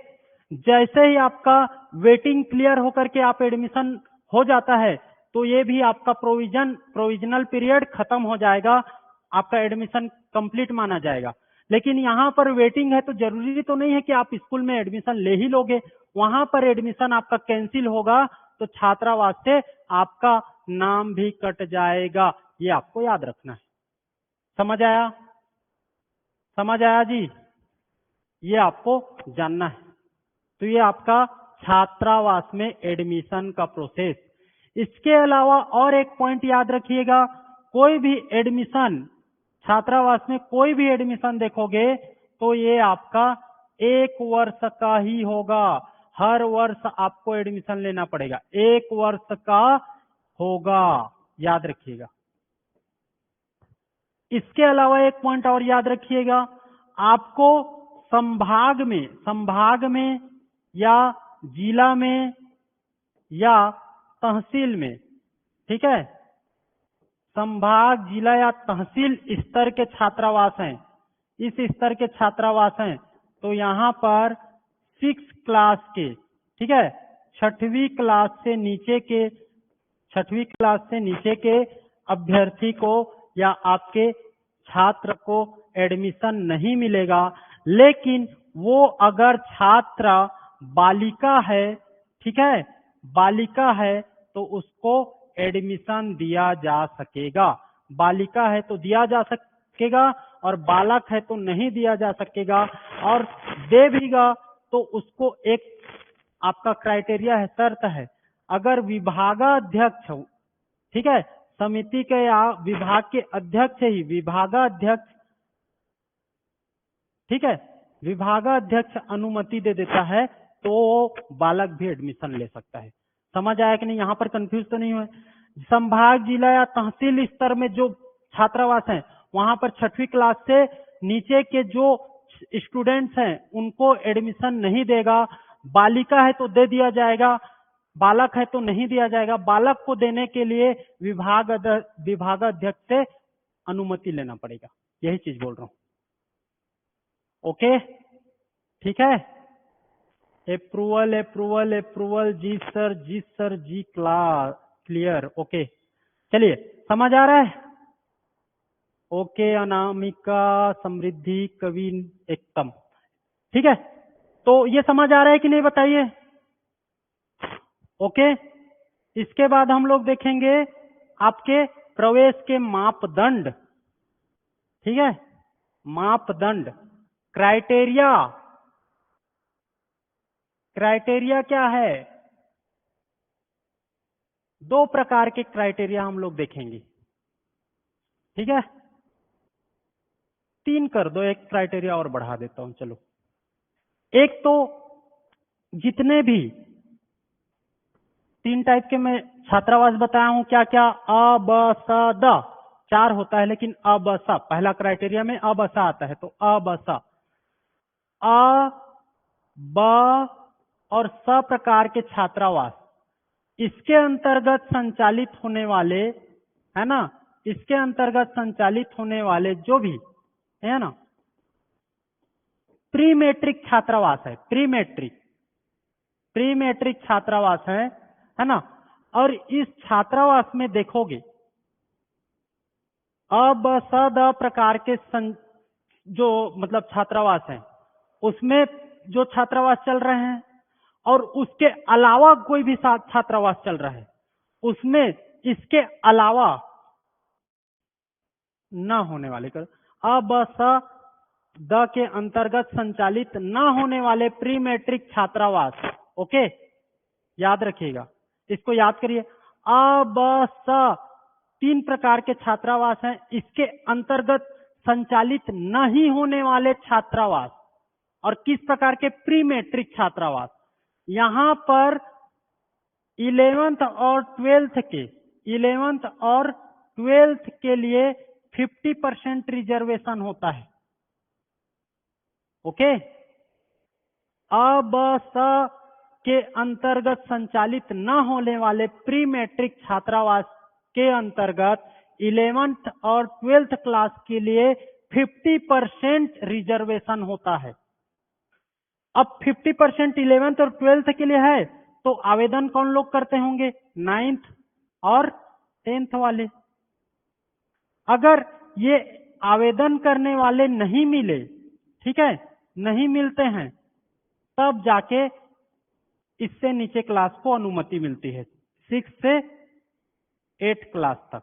जैसे ही आपका वेटिंग क्लियर होकर के आप एडमिशन हो जाता है तो ये भी आपका प्रोविजनल पीरियड खत्म हो जाएगा, आपका एडमिशन कंप्लीट माना जाएगा। लेकिन यहाँ पर वेटिंग है तो जरूरी तो नहीं है कि आप स्कूल में एडमिशन ले ही लोगे, वहां पर एडमिशन आपका कैंसिल होगा तो छात्रावास से आपका नाम भी कट जाएगा, ये आपको याद रखना है। समझ आया? समझ आया जी? ये आपको जानना है। तो ये आपका छात्रावास में एडमिशन का प्रोसेस। इसके अलावा और एक पॉइंट याद रखिएगा, कोई भी एडमिशन छात्रावास में, कोई भी एडमिशन देखोगे तो ये आपका 1 वर्ष का ही होगा। हर वर्ष आपको एडमिशन लेना पड़ेगा, 1 वर्ष का होगा, याद रखिएगा। इसके अलावा एक पॉइंट और याद रखिएगा, आपको संभाग में या जिला में या तहसील में, ठीक है, संभाग, जिला या तहसील स्तर के छात्रावास हैं, इस स्तर के छात्रावास हैं तो यहाँ पर 6 क्लास के, ठीक है, छठवीं क्लास से नीचे के अभ्यर्थी को या आपके छात्र को एडमिशन नहीं मिलेगा। लेकिन वो अगर छात्रा बालिका है, ठीक है, बालिका है तो उसको एडमिशन दिया जा सकेगा। बालिका है तो दिया जा सकेगा और बालक है तो नहीं दिया जा सकेगा, और दे भीगा तो उसको एक आपका क्राइटेरिया है, शर्त है, अगर विभागाध्यक्ष, ठीक है, समिति के या विभाग के अध्यक्ष ही विभागाध्यक्ष, ठीक है, विभागाध्यक्ष अनुमति दे देता है तो बालक भी एडमिशन ले सकता है। समझ आया कि नहीं? यहाँ पर कंफ्यूज तो नहीं हुआ? संभाग, जिला या तहसील स्तर में जो छात्रावास हैं वहां पर छठवीं क्लास से नीचे के जो स्टूडेंट्स हैं उनको एडमिशन नहीं देगा। बालिका है तो दे दिया जाएगा, बालक है तो नहीं दिया जाएगा। बालक को देने के लिए विभागाध्यक्ष से अनुमति लेना पड़ेगा। यही चीज बोल रहा हूं। ओके, ठीक है। अप्रूवल अप्रूवल अप्रूवल, जी सर जी सर जी, क्लियर। ओके, चलिए, समझ आ रहा है? ओके, अनामिका, समृद्धि, कवि, एकदम ठीक है। तो ये समझ आ रहा है कि नहीं, बताइए। ओके, इसके बाद हम लोग देखेंगे आपके प्रवेश के मापदंड, ठीक है, मापदंड, क्राइटेरिया। क्राइटेरिया क्या है? 2 प्रकार के क्राइटेरिया हम लोग देखेंगे, ठीक है। 3 कर दो, एक क्राइटेरिया और बढ़ा देता हूं, चलो। एक तो जितने भी 3 टाइप के मैं छात्रावास बताया हूं, क्या क्या, अ ब स द, 4 होता है, लेकिन अ ब स पहला क्राइटेरिया में अ ब स आता है, तो अ ब स, अ ब और स प्रकार के छात्रावास, इसके अंतर्गत संचालित होने वाले, है ना, इसके अंतर्गत संचालित होने वाले जो भी है ना, प्री मैट्रिक छात्रावास है, प्री मैट्रिक छात्रावास है ना। और इस छात्रावास में देखोगे अ ब स द प्रकार के जो मतलब छात्रावास हैं, उसमें जो छात्रावास चल रहे हैं और उसके अलावा कोई भी छात्रावास चल रहा है, उसमें इसके अलावा न होने वाले, अ ब स द के अंतर्गत संचालित न होने वाले प्री मैट्रिक छात्रावास, ओके, याद रखिएगा, इसको याद करिए। अ ब स 3 प्रकार के छात्रावास हैं, इसके अंतर्गत संचालित नहीं होने वाले छात्रावास और किस प्रकार के, प्री मैट्रिक छात्रावास। यहां पर 11th और 12th के लिए 50% रिजर्वेशन होता है, ओके। अ ब स के अंतर्गत संचालित न होने वाले प्री मैट्रिक छात्रावास के अंतर्गत 11th और 12th क्लास के लिए 50% रिजर्वेशन होता है। अब 50% 11th और 12th के लिए है तो आवेदन कौन लोग करते होंगे? 9th और 10th वाले। अगर ये आवेदन करने वाले नहीं मिले, ठीक है, नहीं मिलते हैं, तब जाके इससे नीचे क्लास को अनुमति मिलती है, 6 से 8 क्लास तक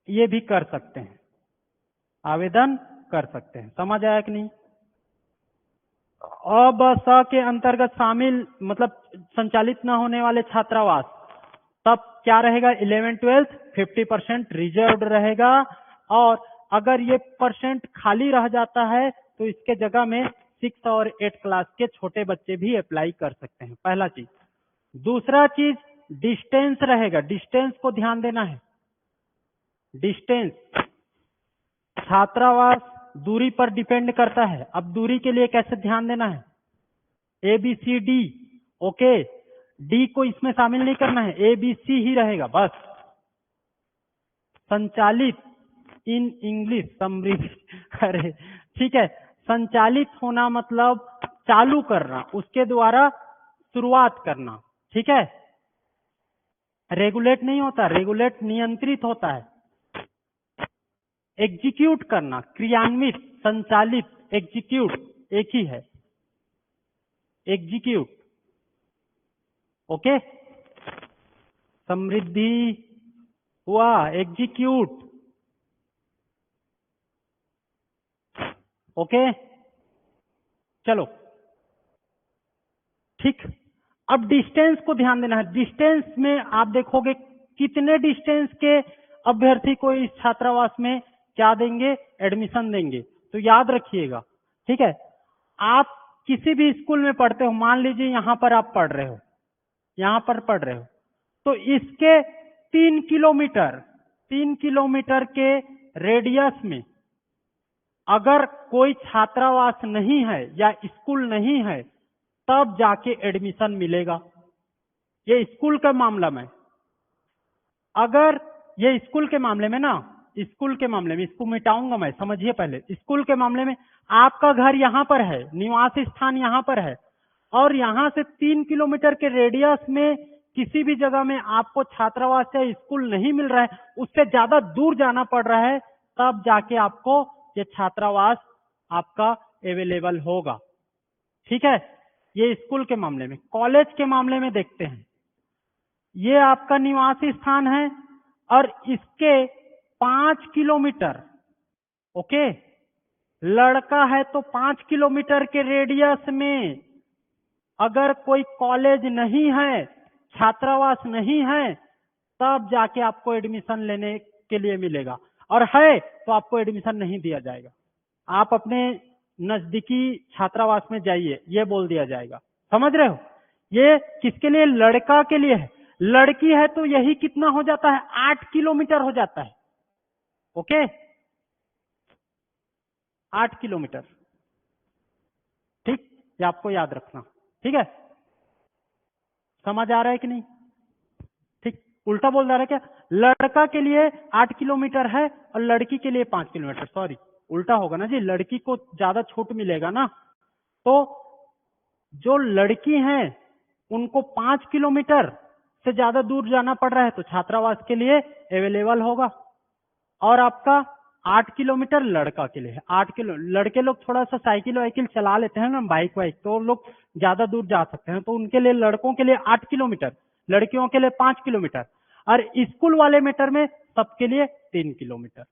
ये भी कर सकते हैं, आवेदन कर सकते हैं। समझ आया कि नहीं? अ ब स के अंतर्गत शामिल मतलब संचालित न होने वाले छात्रावास, तब क्या रहेगा? 11th-12th 50% रिजर्व्ड रहेगा, और अगर ये परसेंट खाली रह जाता है तो इसके जगह में 6 और 8 क्लास के छोटे बच्चे भी अप्लाई कर सकते हैं, पहला चीज। दूसरा चीज, डिस्टेंस रहेगा, डिस्टेंस को ध्यान देना है। डिस्टेंस छात्रावास दूरी पर डिपेंड करता है। अब दूरी के लिए कैसे ध्यान देना है? ABCD, ओके, डी को इसमें शामिल नहीं करना है, ABC ही रहेगा बस। संचालित इन इंग्लिश समृद्धि अरे ठीक है, संचालित होना मतलब चालू करना, उसके द्वारा शुरुआत करना, ठीक है। रेगुलेट नहीं होता, रेगुलेट नियंत्रित होता है। एग्जीक्यूट करना, क्रियान्वित, संचालित, एग्जीक्यूट एक ही है, एग्जीक्यूट। ओके, समृद्धि हुआ, एग्जीक्यूट। ओके, चलो ठीक। अब डिस्टेंस को ध्यान देना है। डिस्टेंस में आप देखोगे कितने डिस्टेंस के अभ्यर्थी को इस छात्रावास में क्या देंगे, एडमिशन देंगे। तो याद रखिएगा, ठीक है। आप किसी भी स्कूल में पढ़ते हो, मान लीजिए यहां पर आप पढ़ रहे हो, यहां पर पढ़ रहे हो, तो इसके 3 किलोमीटर के रेडियस में अगर कोई छात्रावास नहीं है या स्कूल नहीं है, तब जाके एडमिशन मिलेगा। ये स्कूल का मामला में, अगर ये स्कूल के मामले में ना, स्कूल के मामले में इसको मिटाऊंगा मैं, समझिए पहले। स्कूल के मामले में आपका घर यहां पर है, निवास स्थान यहां पर है, और यहां से 3 किलोमीटर के रेडियस में किसी भी जगह में आपको छात्रावास या स्कूल नहीं मिल रहा है, उससे ज्यादा दूर जाना पड़ रहा है, तब जाके आपको ये छात्रावास आपका अवेलेबल होगा, ठीक है। ये स्कूल के मामले में। कॉलेज के मामले में देखते हैं, ये आपका निवास स्थान है और इसके 5 किलोमीटर, ओके, लड़का है तो 5 किलोमीटर के रेडियस में अगर कोई कॉलेज नहीं है, छात्रावास नहीं है, तब जाके आपको एडमिशन लेने के लिए मिलेगा, और है तो आपको एडमिशन नहीं दिया जाएगा। आप अपने नजदीकी छात्रावास में जाइए, ये बोल दिया जाएगा। समझ रहे हो? ये किसके लिए? लड़का के लिए है। लड़की है तो यही कितना हो जाता है? 8 किलोमीटर हो जाता है। ओके, 8 किलोमीटर, ठीक, ये आपको याद रखना, ठीक है। समझ आ रहा है कि नहीं? ठीक, उल्टा बोल रहा है क्या? लड़का के लिए 8 किलोमीटर है और लड़की के लिए 5 किलोमीटर, सॉरी उल्टा होगा ना जी, लड़की को ज्यादा छूट मिलेगा ना। तो जो लड़की हैं उनको 5 किलोमीटर से ज्यादा दूर जाना पड़ रहा है, तो छात्रावास के लिए अवेलेबल होगा। और आपका 8 किलोमीटर लड़का के लिए है। 8 किलो, लड़के लोग थोड़ा सा साइकिल वाइकिल चला लेते हैं ना, बाइक वाइक, तो लोग ज्यादा दूर जा सकते हैं, तो उनके लिए, लड़कों के लिए 8 किलोमीटर, लड़कियों के लिए 5 किलोमीटर, और स्कूल वाले मीटर में सबके लिए 3 किलोमीटर।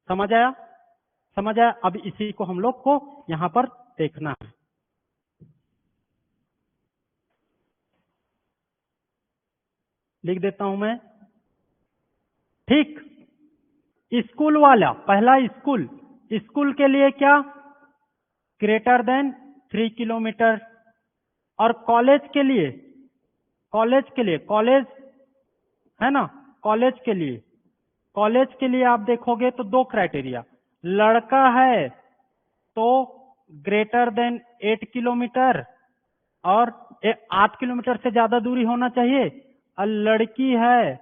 समझ आया? समझ आया? अब इसी को हम लोग को यहां पर देखना है। लिख देता हूं मैं, ठीक। स्कूल वाला, पहला स्कूल, स्कूल के लिए क्या? Greater than 3 kilometre. और कॉलेज के लिए, कॉलेज है ना, कॉलेज के लिए आप देखोगे तो 2 क्राइटेरिया। लड़का है तो ग्रेटर देन 8 किलोमीटर और 8 किलोमीटर से ज्यादा दूरी होना चाहिए, और लड़की है,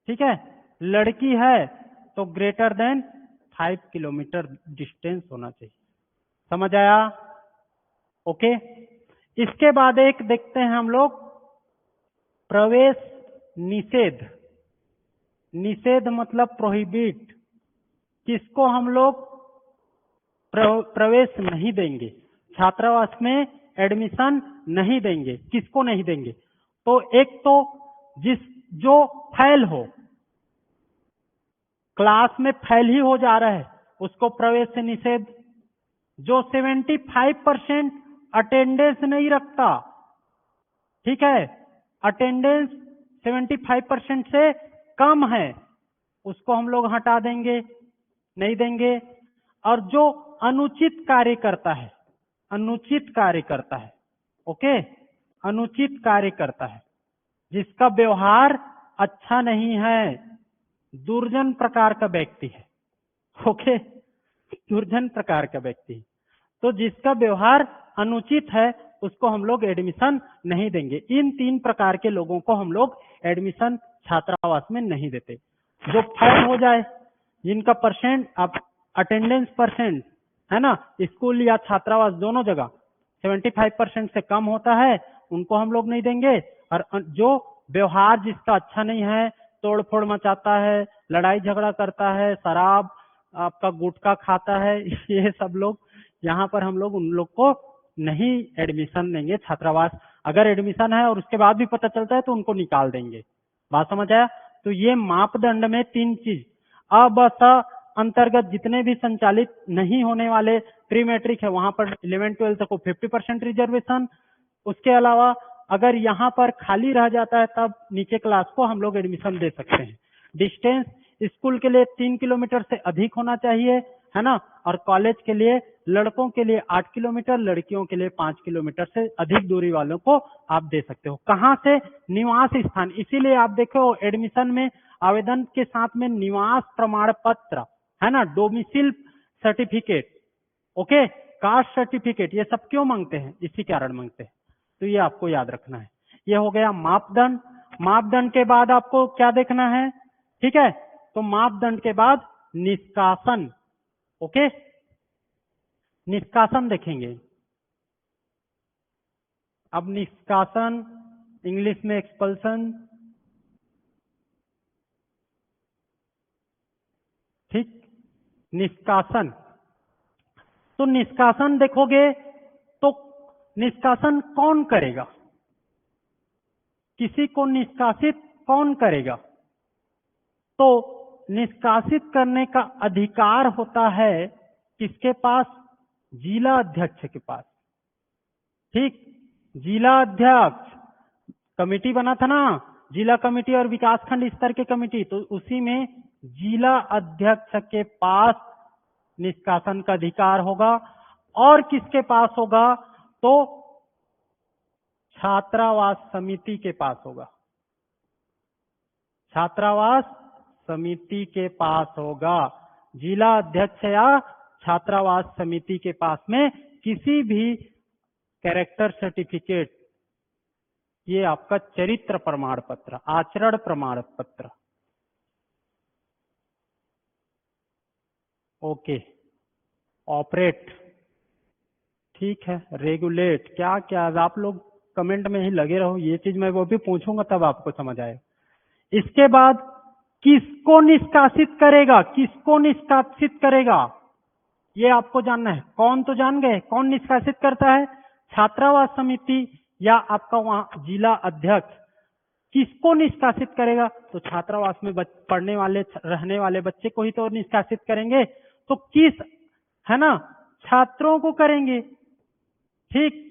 ठीक है, लड़की है तो ग्रेटर देन 5 किलोमीटर डिस्टेंस होना चाहिए। समझ आया? ओके। इसके बाद एक देखते हैं हम लोग, प्रवेश निषेध। निषेध मतलब प्रोहिबिट, किसको हम लोग प्रवेश नहीं देंगे, छात्रावास में एडमिशन नहीं देंगे। किसको नहीं देंगे? तो एक तो जो फेल हो, क्लास में फेल ही हो जा रहा है, उसको प्रवेश से निषेध। जो 75% अटेंडेंस नहीं रखता, ठीक है, अटेंडेंस 75% से कम है, उसको हम लोग हटा देंगे, नहीं देंगे। और जो अनुचित कार्य करता है, ओके, अनुचित कार्य करता है, जिसका व्यवहार अच्छा नहीं है, दुर्जन प्रकार का व्यक्ति है, ओके, दुर्जन प्रकार का व्यक्ति, तो जिसका व्यवहार अनुचित है उसको हम लोग एडमिशन नहीं देंगे। इन 3 प्रकार के लोगों को हम लोग एडमिशन छात्रावास में नहीं देते। जो फेल हो जाए, जिनका परसेंट आप अटेंडेंस परसेंट है ना, स्कूल या छात्रावास दोनों जगह 75% से कम होता है, उनको हम लोग नहीं देंगे। और जो व्यवहार जिसका अच्छा नहीं है, तोड़ फोड़ मचाता है, लड़ाई झगड़ा करता है, शराब आपका गुटखा खाता है, ये सब लोग यहाँ पर हम लोग उन लोग को नहीं एडमिशन देंगे छात्रावास। अगर एडमिशन है और उसके बाद भी पता चलता है तो उनको निकाल देंगे। बात समझ आया? तो ये मापदंड में 3 चीज अब अंतर्गत जितने भी संचालित नहीं होने वाले प्री मैट्रिक है वहां पर 11-12 को 50% रिजर्वेशन। उसके अलावा अगर यहाँ पर खाली रह जाता है तब नीचे क्लास को हम लोग एडमिशन दे सकते हैं। डिस्टेंस स्कूल के लिए 3 किलोमीटर से अधिक होना चाहिए, है ना। और कॉलेज के लिए लड़कों के लिए 8 किलोमीटर, लड़कियों के लिए 5 किलोमीटर से अधिक दूरी वालों को आप दे सकते हो। कहाँ से? निवास स्थान। इसीलिए आप देखो एडमिशन में आवेदन के साथ में निवास प्रमाण पत्र, है ना, domicile certificate, okay, caste certificate, ये सब क्यों मांगते हैं? इसी कारण मांगते हैं। तो ये आपको याद रखना है। ये हो गया मापदंड। मापदंड के बाद आपको क्या देखना है? ठीक है, तो मापदंड के बाद निष्कासन, ओके, निष्कासन देखेंगे। अब निष्कासन इंग्लिश में एक्सपल्सन, ठीक, निष्कासन। तो निष्कासन देखोगे तो निष्कासन कौन करेगा? किसी को निष्कासित कौन करेगा? तो निष्कासित करने का अधिकार होता है किसके पास? जिला अध्यक्ष के पास। ठीक, जिला अध्यक्ष, कमेटी बना था ना, जिला कमेटी और विकासखंड स्तर के कमेटी, तो उसी में जिला अध्यक्ष के पास निष्कासन का अधिकार होगा। और किसके पास होगा? तो छात्रावास समिति के पास होगा। छात्रावास समिति के पास होगा। जिला अध्यक्ष या छात्रावास समिति के पास में किसी भी कैरेक्टर सर्टिफिकेट, ये आपका चरित्र प्रमाण पत्र, आचरण प्रमाण पत्र, ओके, ऑपरेट, ठीक है, रेगुलेट, क्या क्या आप लोग कमेंट में ही लगे रहो, ये चीज मैं वो भी पूछूंगा तब आपको समझ आए। इसके बाद किसको निष्कासित करेगा? किसको निष्कासित करेगा ये आपको जानना है। कौन तो जान गए, कौन निष्कासित करता है? छात्रावास समिति या आपका वहां जिला अध्यक्ष। किसको निष्कासित करेगा? तो छात्रावास में पढ़ने वाले रहने वाले बच्चे को ही तो निष्कासित करेंगे। तो किस, है ना, छात्रों को करेंगे, ठीक,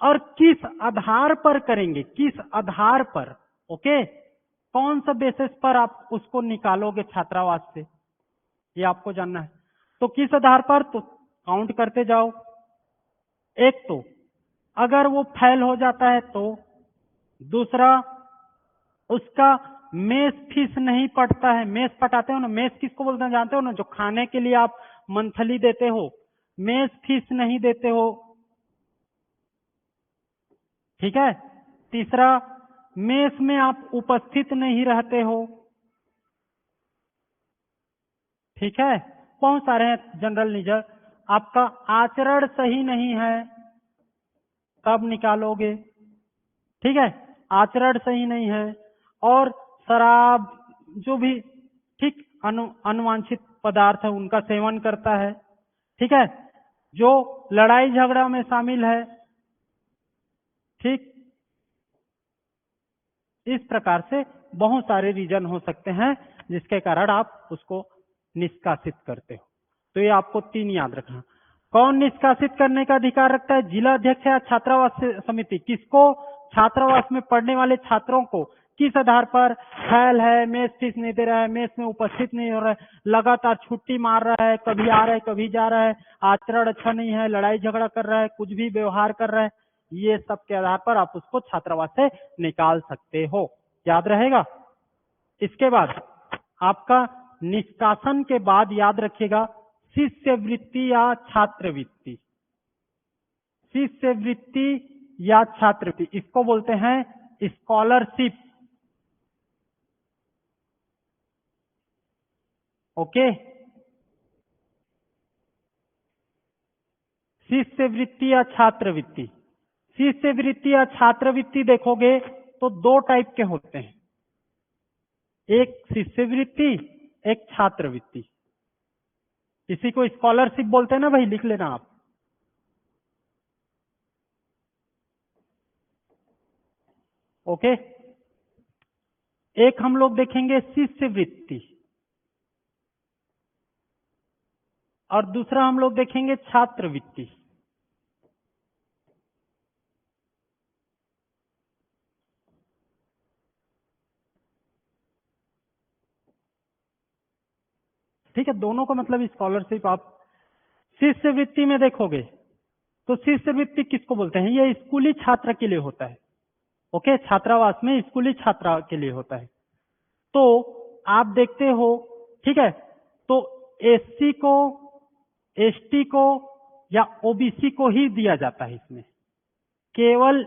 और किस आधार पर करेंगे? किस आधार पर, ओके, कौन सा बेसिस पर आप उसको निकालोगे छात्रावास से, ये आपको जानना है। तो किस आधार पर? तो काउंट करते जाओ। एक तो अगर वो फेल हो जाता है तो, दूसरा उसका मेस फीस नहीं पड़ता है। मेस पटाते हो ना, मेस किसको बोलते हैं जानते हो ना, जो खाने के लिए आप मंथली देते हो, मेस फीस नहीं देते हो, ठीक है। तीसरा, मेस में आप उपस्थित नहीं रहते हो, ठीक है। बहुत सारे हैं जनरल नीजर। आपका आचरण सही नहीं है तब निकालोगे, ठीक है, आचरण सही नहीं है। और शराब, जो भी, ठीक, अनुवांछित पदार्थ है उनका सेवन करता है, ठीक है, जो लड़ाई झगड़ा में शामिल है, ठीक। इस प्रकार से बहुत सारे रीजन हो सकते हैं जिसके कारण आप उसको निष्कासित करते हो। तो ये आपको 3 याद रखना। कौन निष्कासित करने का अधिकार रखता है? जिला अध्यक्ष या छात्रावास समिति। किसको? छात्रावास में पढ़ने वाले छात्रों को। किस आधार पर? फेल है, मेस फीस नहीं दे रहा है, मेस में उपस्थित नहीं हो रहा है, लगातार छुट्टी मार रहा है, कभी आ रहा है कभी जा रहा है, आचरण अच्छा नहीं है, लड़ाई झगड़ा कर रहा है, कुछ भी व्यवहार कर रहा है, ये सब के आधार पर आप उसको छात्रावास से निकाल सकते हो। याद रहेगा। इसके बाद आपका निष्कासन के बाद याद रखिएगा शिष्यवृत्ति या छात्रवृत्ति। शिष्यवृत्ति या छात्रवृत्ति, इसको बोलते हैं स्कॉलरशिप। ओके। शिष्यवृत्ति या छात्रवृत्ति, शिष्यवृत्ति या छात्रवृत्ति देखोगे तो दो टाइप के होते हैं, एक शिष्यवृत्ति, एक छात्रवृत्ति। इसी को स्कॉलरशिप बोलते हैं ना भाई, लिख लेना आप। ओके, एक हम लोग देखेंगे शिष्यवृत्ति और दूसरा हम लोग देखेंगे छात्रवृत्ति। ठीक है, दोनों का मतलब स्कॉलरशिप। आप शिष्यवृत्ति में देखोगे तो शिष्यवृत्ति किसको बोलते हैं, ये स्कूली छात्र के लिए होता है। ओके, छात्रावास में स्कूली छात्रा के लिए होता है। तो आप देखते हो, ठीक है, तो एससी को, एसटी को या ओबीसी को ही दिया जाता है। इसमें केवल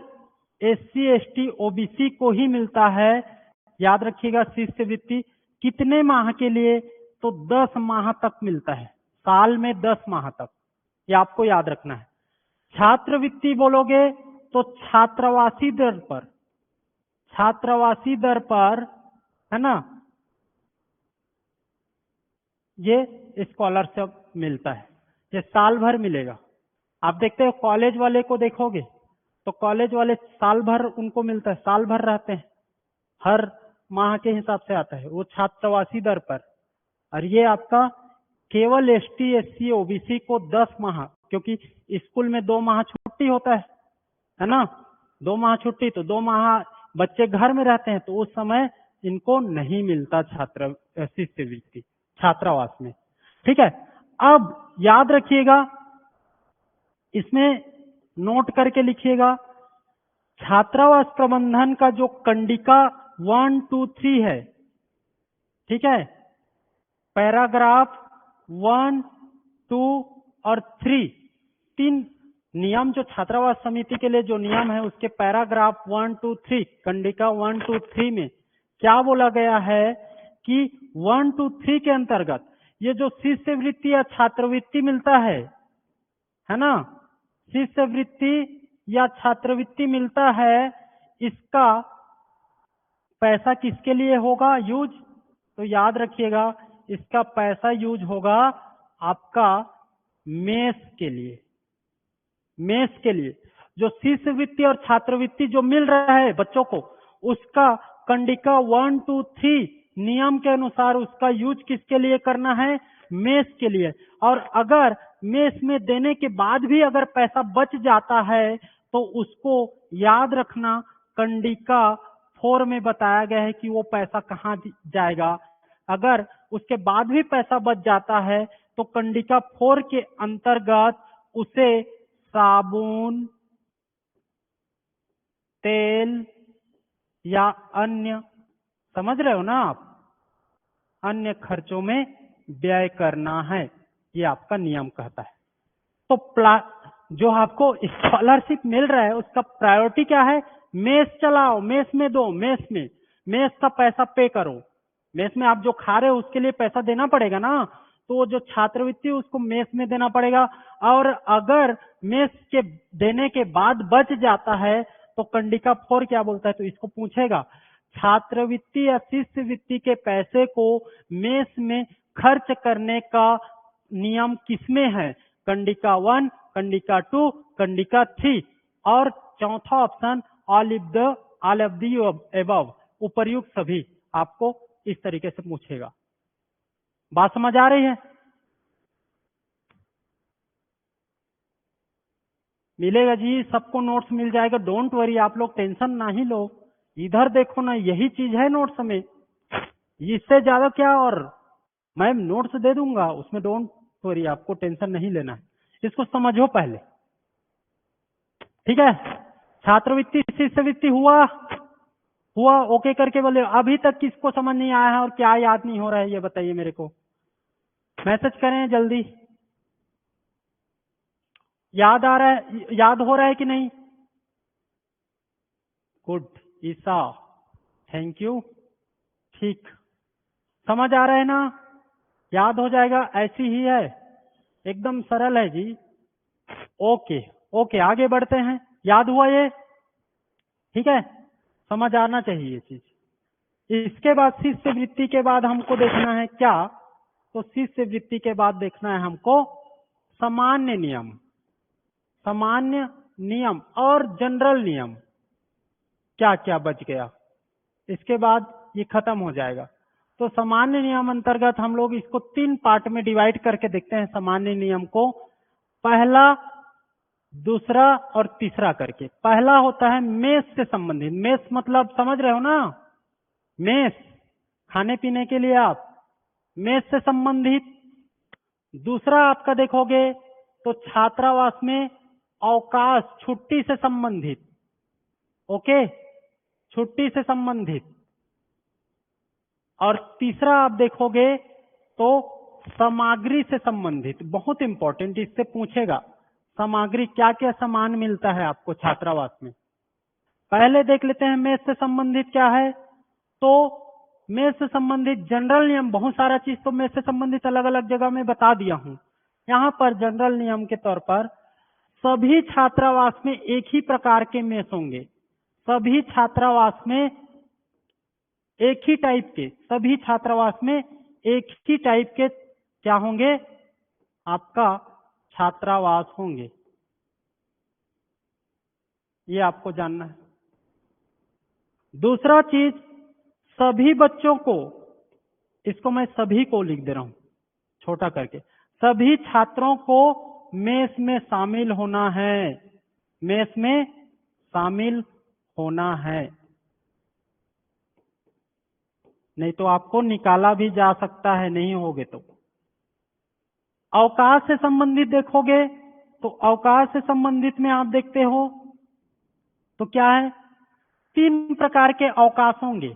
एससी, एसटी, ओबीसी को ही मिलता है। याद रखिएगा, शिष्यवृत्ति कितने माह के लिए, तो 10 माह तक मिलता है, साल में 10 माह तक, ये आपको याद रखना है। छात्रवृत्ति बोलोगे तो छात्रावासी दर पर, छात्रावासी दर पर, है ना, ये स्कॉलरशिप मिलता है, ये साल भर मिलेगा। आप देखते हो कॉलेज वाले को देखोगे तो कॉलेज वाले साल भर उनको मिलता है, साल भर रहते हैं, हर माह के हिसाब से आता है, वो छात्रावासी दर पर। और ये आपका केवल एसटी, एससी, ओबीसी को 10 माह, क्योंकि स्कूल में 2 माह छुट्टी होता है ना, 2 माह छुट्टी, तो 2 माह बच्चे घर में रहते हैं, तो उस समय इनको नहीं मिलता छात्र शिष्यवृत्ति छात्रावास में। ठीक है, अब याद रखिएगा, इसमें नोट करके लिखिएगा, छात्रावास प्रबंधन का जो कंडिका 1, 2, 3 है, ठीक है, पैराग्राफ 1, 2 और 3, 3 नियम जो छात्रावास समिति के लिए जो नियम है, उसके पैराग्राफ 1, 2, 3, कंडिका 1, 2, 3 में क्या बोला गया है कि 1, 2, 3 के अंतर्गत ये जो शिष्यवृत्ति या छात्रवृत्ति मिलता है ना, शिष्यवृत्ति या छात्रवृत्ति मिलता है, इसका पैसा किसके लिए होगा यूज, तो याद रखिएगा, इसका पैसा यूज होगा आपका मेस के लिए। मेस के लिए जो शिष्यवृत्ति और छात्रवृत्ति जो मिल रहा है बच्चों को, उसका कंडिका 1, 2, 3 नियम के अनुसार उसका यूज किसके लिए करना है, मेस के लिए। और अगर मेस में देने के बाद भी अगर पैसा बच जाता है तो उसको याद रखना, कंडिका 4 में बताया गया है कि वो पैसा कहाँ जाएगा। अगर उसके बाद भी पैसा बच जाता है तो कंडिका 4 के अंतर्गत उसे साबुन, तेल या अन्य, समझ रहे हो ना आप, अन्य खर्चों में व्यय करना है, ये आपका नियम कहता है। तो जो आपको स्कॉलरशिप मिल रहा है उसका प्रायोरिटी क्या है, मेस चलाओ, मेस में दो, मेस का पैसा पे करो। मेस में आप जो खा रहे हो उसके लिए पैसा देना पड़ेगा ना, तो वो जो छात्रवृत्ति उसको मेस में देना पड़ेगा। और अगर मेस के देने के बाद बच जाता है तो कंडिका 4 क्या बोलता है, तो इसको पूछेगा, छात्रवृत्ति या शिष्यवृत्ति के पैसे को मेस में खर्च करने का नियम किसमें है, कंडिका 1, कंडिका 2, कंडिका 3, और चौथा option all of the above, उपर्युक्त सभी। आपको इस तरीके से पूछेगा। बात समझ आ रही है? मिलेगा जी, सबको नोट्स मिल जाएगा, डोंट वरी, आप लोग टेंशन ना ही लो। इधर देखो ना, यही चीज है नोट्स में, इससे ज्यादा क्या, और मैं नोट्स दे दूंगा उसमें, डोंट वरी, आपको टेंशन नहीं लेना है, इसको समझो पहले। ठीक है, छात्रवृत्ति शिष्यवृत्ति हुआ ओके करके बोले। अभी तक किसको समझ नहीं आया है और क्या याद नहीं हो रहा है, ये बताइए मेरे को, मैसेज करें जल्दी। याद आ रहा है, याद हो रहा है कि नहीं? Good Isa, thank you. ठीक, समझ आ रहा है ना? याद हो जाएगा, ऐसी ही है, एकदम सरल है जी। ओके ओके, आगे बढ़ते हैं। याद हुआ ये? ठीक है, समझ आना चाहिए ये चीज। इसके बाद शिष्य वृत्ति के बाद हमको देखना है क्या? तो शिष्य वृत्ति के बाद देखना है हमको सामान्य नियम। सामान्य नियम और जनरल नियम क्या क्या बच गया, इसके बाद ये खत्म हो जाएगा। तो सामान्य नियम अंतर्गत हम लोग इसको 3 पार्ट में डिवाइड करके देखते हैं सामान्य नियम को, पहला, दूसरा और तीसरा करके। पहला होता है मेस से संबंधित। मेस मतलब समझ रहे हो ना, मेस खाने पीने के लिए, आप मेस से संबंधित। दूसरा आपका देखोगे तो छात्रावास में अवकाश, छुट्टी से संबंधित। ओके, छुट्टी से संबंधित। और तीसरा आप देखोगे तो सामग्री से संबंधित। बहुत इंपॉर्टेंट, इससे पूछेगा सामग्री, क्या क्या सामान मिलता है आपको छात्रावास में। पहले देख लेते हैं मेस से संबंधित क्या है। तो मेस से संबंधित जनरल नियम, बहुत सारा चीज तो मेस से संबंधित अलग अलग जगह में बता दिया हूं। यहाँ पर जनरल नियम के तौर पर सभी छात्रावास में एक ही प्रकार के मेस होंगे। सभी छात्रावास में एक ही टाइप के, सभी छात्रावास में एक ही टाइप के क्या होंगे, आपका छात्रावास होंगे। ये आपको जानना है। दूसरा चीज, सभी बच्चों को, इसको मैं सभी को लिख दे रहा हूं छोटा करके, सभी छात्रों को मेस में शामिल होना है। मेस में शामिल होना है, नहीं तो आपको निकाला भी जा सकता है, नहीं होगे तो। अवकाश से संबंधित देखोगे तो अवकाश से संबंधित में आप देखते हो तो क्या है, 3 प्रकार के अवकाश होंगे।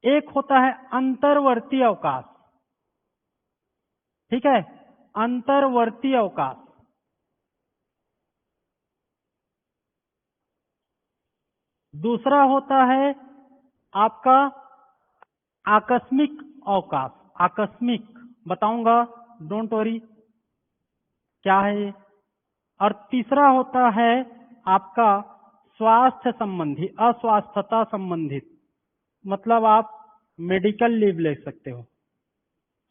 एक होता है अंतर्वर्ती अवकाश, ठीक है, अंतर्वर्ती अवकाश। दूसरा होता है आपका आकस्मिक अवकाश। आकस्मिक बताऊंगा, डोंट वरी क्या है ये। और तीसरा होता है आपका स्वास्थ्य संबंधी, अस्वास्थ्यता संबंधित, मतलब आप मेडिकल लीव ले सकते हो,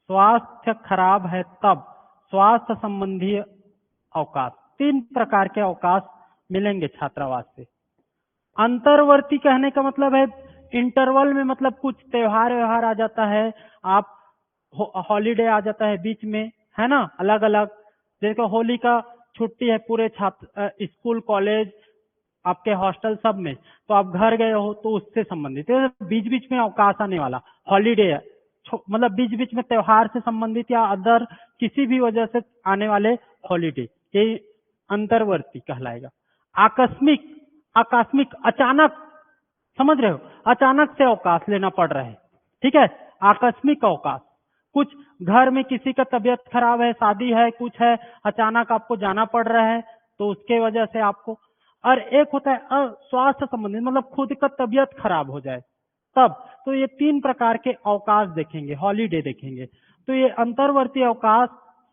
स्वास्थ्य खराब है तब, स्वास्थ्य संबंधी अवकाश। 3 प्रकार के अवकाश मिलेंगे छात्रावास से। अंतर्वर्ती कहने का मतलब है इंटरवल में, मतलब कुछ त्योहार व्यवहार आ जाता है, आप हॉलीडे आ जाता है बीच में, है ना, अलग अलग, जैसे होली का छुट्टी है पूरे छात्र स्कूल कॉलेज आपके हॉस्टल सब में, तो आप घर गए हो तो उससे संबंधित बीच बीच में अवकाश आने वाला हॉलीडे है, मतलब बीच बीच में त्योहार से संबंधित या अदर किसी भी वजह से आने वाले हॉलीडे, ये अंतर्वर्ती कहलाएगा। आकस्मिक, आकस्मिक अचानक, समझ रहे हो, अचानक से अवकाश लेना पड़ रहा है, ठीक है, आकस्मिक अवकाश। कुछ घर में किसी का तबीयत खराब है, शादी है, कुछ है, अचानक आपको जाना पड़ रहा है तो उसके वजह से आपको। और एक होता है स्वास्थ्य संबंधित, मतलब खुद का तबीयत खराब हो जाए तब। तो ये 3 प्रकार के अवकाश देखेंगे, हॉलीडे देखेंगे। तो ये अंतर्वर्ती अवकाश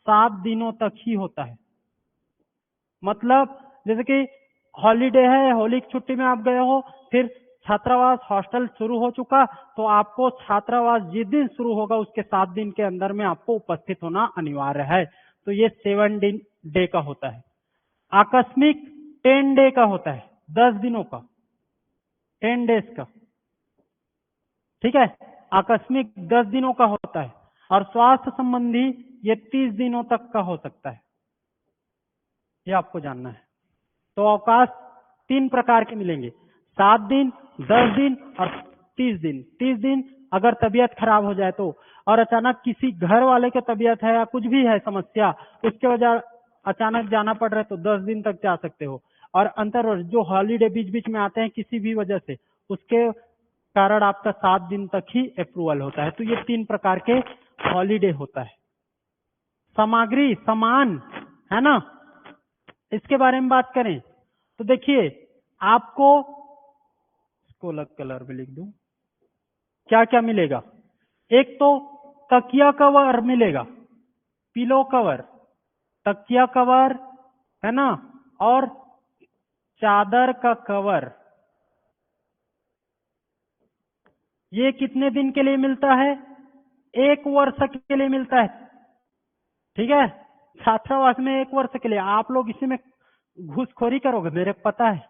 7 दिनों तक ही होता है। मतलब जैसे कि हॉलीडे है, होली की छुट्टी में आप गए हो, फिर छात्रावास हॉस्टल शुरू हो चुका, तो आपको छात्रावास जिस दिन शुरू होगा उसके 7 दिन के अंदर में आपको उपस्थित होना अनिवार्य है। तो ये 7 डे का होता है। आकस्मिक 10 डे का होता है, 10 दिनों का, 10 डेज का, ठीक है, आकस्मिक 10 दिनों का होता है। और स्वास्थ्य संबंधी ये 30 दिनों तक का हो सकता है, ये आपको जानना है। तो अवकाश 3 प्रकार के मिलेंगे, 7 दिन, 10 दिन और 30 दिन। 30 दिन अगर तबीयत खराब हो जाए तो, और अचानक किसी घर वाले की तबीयत है या कुछ भी है समस्या, उसके वजह अचानक जाना पड़ रहा है तो 10 दिन तक जा सकते हो। और अंतर जो हॉलीडे बीच बीच में आते हैं किसी भी वजह से, उसके कारण आपका 7 दिन तक ही अप्रूवल होता है। तो ये 3 प्रकार के हॉलीडे होता है। सामग्री, सामान, है ना, इसके बारे में बात करें तो देखिए, आपको इसको अलग कलर में लिख दूं, क्या क्या मिलेगा। एक तो तकिया कवर मिलेगा, पिलो कवर, तकिया कवर है ना, और चादर का कवर। ये कितने दिन के लिए मिलता है? 1 वर्ष के लिए मिलता है। ठीक है, छात्रावास में 1 वर्ष के लिए। आप लोग इसी में घूसखोरी करोगे, मेरे को पता है।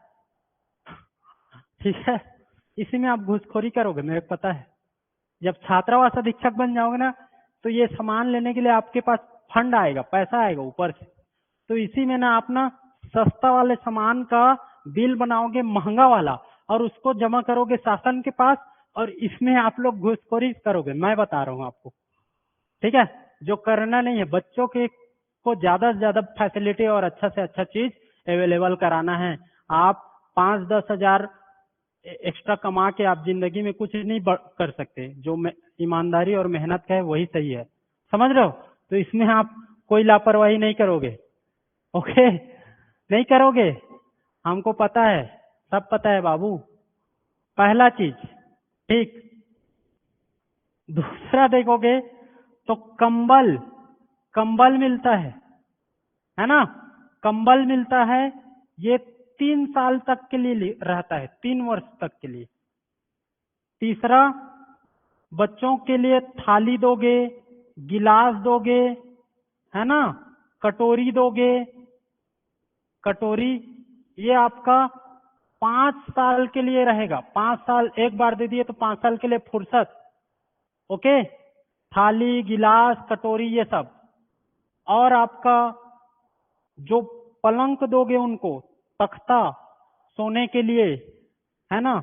ठीक है, इसी में आप घूसखोरी करोगे, मेरे को पता है। जब छात्रावास अधीक्षक बन जाओगे ना, तो ये सामान लेने के लिए आपके पास फंड आएगा, पैसा आएगा ऊपर से। तो इसी में ना आप ना सस्ता वाले सामान का बिल बनाओगे, महंगा वाला, और उसको जमा करोगे शासन के पास, और इसमें आप लोग घूसखोरी करोगे। मैं बता रहा हूँ आपको, ठीक है। जो करना नहीं है, बच्चों के को ज्यादा से ज्यादा फैसिलिटी और अच्छा से अच्छा चीज अवेलेबल कराना है। आप 5-10 हजार एक्स्ट्रा कमा के आप जिंदगी में कुछ नहीं कर सकते। जो ईमानदारी और मेहनत का है वही सही है, समझ रहे हो? तो इसमें आप कोई लापरवाही नहीं करोगे, ओके? नहीं करोगे, हमको पता है, सब पता है बाबू। पहला चीज, ठीक। दूसरा देखोगे तो कंबल, कंबल मिलता है ना, कंबल मिलता है। ये 3 साल तक के लिए रहता है, 3 वर्ष तक के लिए। तीसरा, बच्चों के लिए थाली दोगे, गिलास दोगे, है ना, कटोरी दोगे, कटोरी। ये आपका 5 साल के लिए रहेगा। 5 साल, एक बार दे दिए तो 5 साल के लिए फुर्सत, ओके? थाली, गिलास, कटोरी, ये सब। और आपका जो पलंग दोगे उनको, तख्ता सोने के लिए, है ना,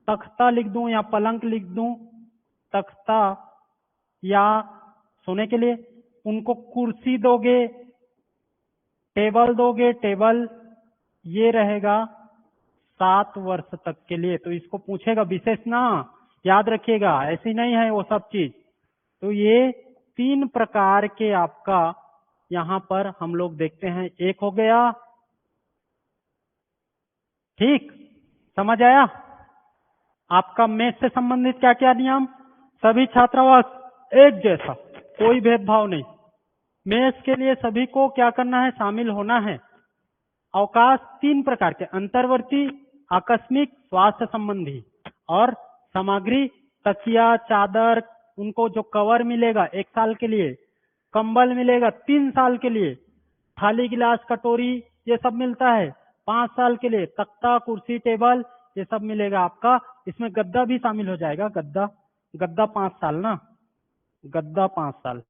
तख्ता लिख दूं या पलंग लिख दूं? तख्ता या सोने के लिए। उनको कुर्सी दोगे, टेबल दोगे, टेबल। ये रहेगा 7 वर्ष तक के लिए। तो इसको पूछेगा विशेष ना, याद रखिएगा, ऐसी नहीं है वो सब चीज। तो ये 3 प्रकार के आपका यहां पर हम लोग देखते हैं। एक हो गया, ठीक, समझ आया? आपका मेष से संबंधित क्या क्या नियम? सभी छात्रावास एक जैसा, कोई भेदभाव नहीं। मेष के लिए सभी को क्या करना है? शामिल होना है। अवकाश 3 प्रकार के, अंतर्वर्ती, आकस्मिक, स्वास्थ्य संबंधी। और सामग्री, तकिया, चादर, उनको जो कवर मिलेगा 1 साल के लिए, कंबल मिलेगा 3 साल के लिए, थाली, गिलास, कटोरी, ये सब मिलता है 5 साल के लिए, तख्ता, कुर्सी, टेबल, ये सब मिलेगा आपका। इसमें गद्दा भी शामिल हो जाएगा, गद्दा। गद्दा 5 साल ना, गद्दा 5 साल,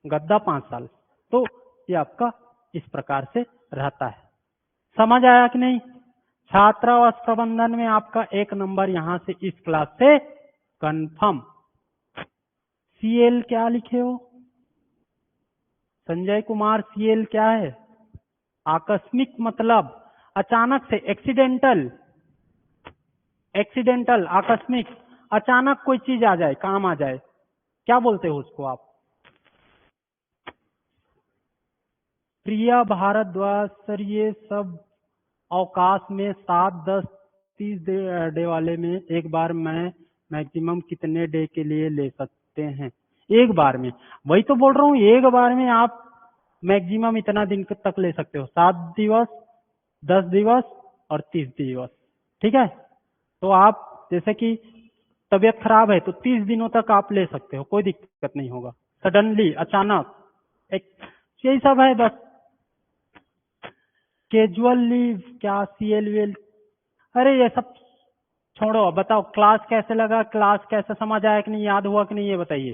गद्दा 5 साल। तो ये आपका इस प्रकार से रहता है। समझ आया कि नहीं? छात्रावास प्रबंधन में आपका 1 नंबर यहां से इस क्लास से कंफर्म। सीएल क्या लिखे हो संजय कुमार? सीएल क्या है? आकस्मिक मतलब अचानक से, एक्सीडेंटल, एक्सीडेंटल, आकस्मिक, अचानक कोई चीज आ जाए, काम आ जाए, क्या बोलते हो उसको आप? प्रिया भारद्वाज सर, ये सब अवकाश में 7, 10, 30 डे वाले में एक बार में मैक्सिमम कितने डे के लिए ले सकते हैं? एक बार में, वही तो बोल रहा हूँ, एक बार में आप मैक्सिमम इतना दिन तक ले सकते हो, 7 दिवस, 10 दिवस और 30 दिवस। ठीक है, तो आप जैसे कि तबीयत खराब है तो 30 दिनों तक आप ले सकते हो, कोई दिक्कत नहीं होगा। सडनली, अचानक, एक यही सब है बस। कैजुअल लीव क्या? सीएलवीएल, अरे ये सब छोड़ो। बताओ क्लास कैसे लगा, क्लास कैसे समझ आया कि नहीं, याद हुआ कि नहीं, ये बताइए।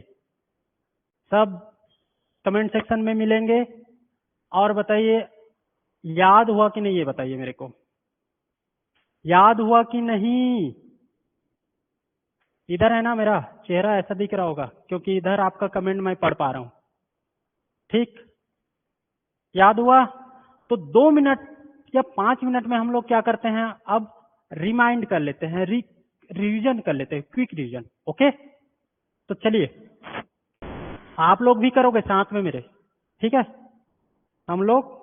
सब कमेंट सेक्शन में मिलेंगे। और बताइए याद हुआ कि नहीं, ये बताइए मेरे को, याद हुआ कि नहीं? इधर है ना, मेरा चेहरा ऐसा दिख रहा होगा क्योंकि इधर आपका कमेंट मैं पढ़ पा रहा हूं। ठीक, याद हुआ? तो 2 मिनट या 5 मिनट में हम लोग क्या करते हैं, अब रिमाइंड कर लेते हैं, रिवीजन कर लेते हैं, क्विक रिवीजन। ओके, तो चलिए आप लोग भी करोगे साथ में मेरे, ठीक है? हम लोग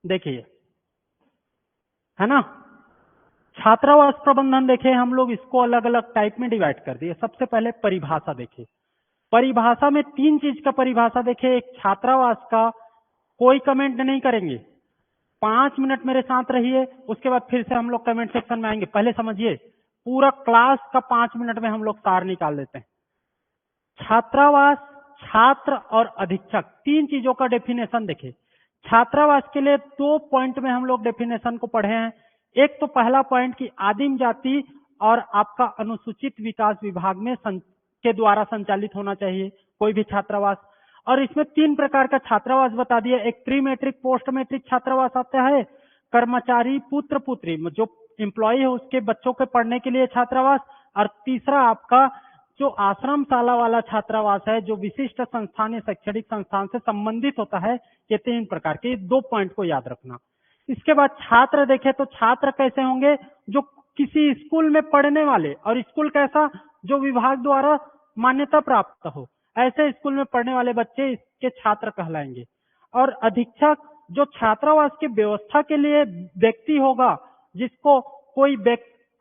देखिए, है ना, छात्रावास प्रबंधन देखे हम लोग इसको अलग अलग टाइप में डिवाइड कर दिए। सबसे पहले परिभाषा देखे, परिभाषा में 3 चीज का परिभाषा देखे। एक छात्रावास का, कोई कमेंट नहीं करेंगे, 5 मिनट मेरे साथ रहिए, उसके बाद फिर से हम लोग कमेंट सेक्शन में आएंगे। पहले समझिए, पूरा क्लास का 5 मिनट में हम लोग सार निकाल देते हैं। छात्रावास, छात्र और अधीक्षक, 3 चीजों का डेफिनेशन देखे। छात्रावास के लिए 2 पॉइंट में हम लोग डेफिनेशन को पढ़े हैं। एक तो पहला पॉइंट कि आदिम जाति और आपका अनुसूचित विकास विभाग में के द्वारा संचालित होना चाहिए कोई भी छात्रावास। और इसमें 3 प्रकार का छात्रावास बता दिया। एक प्री मैट्रिक, पोस्ट मैट्रिक छात्रावास आता है, कर्मचारी पुत्र पुत्री जो एम्प्लॉय है उसके बच्चों के पढ़ने के लिए छात्रावास, और तीसरा आपका जो आश्रम शाला वाला छात्रावास है, जो विशिष्ट संस्थान या शैक्षणिक संस्थान से संबंधित होता है। ये 3 प्रकार के, 2 पॉइंट को याद रखना। इसके बाद छात्र देखे तो छात्र कैसे होंगे, जो किसी स्कूल में पढ़ने वाले, और स्कूल कैसा, जो विभाग द्वारा मान्यता प्राप्त हो, ऐसे स्कूल में पढ़ने वाले बच्चे इसके छात्र कहलाएंगे। और अधीक्षक, जो छात्रावास की व्यवस्था के लिए व्यक्ति होगा, जिसको कोई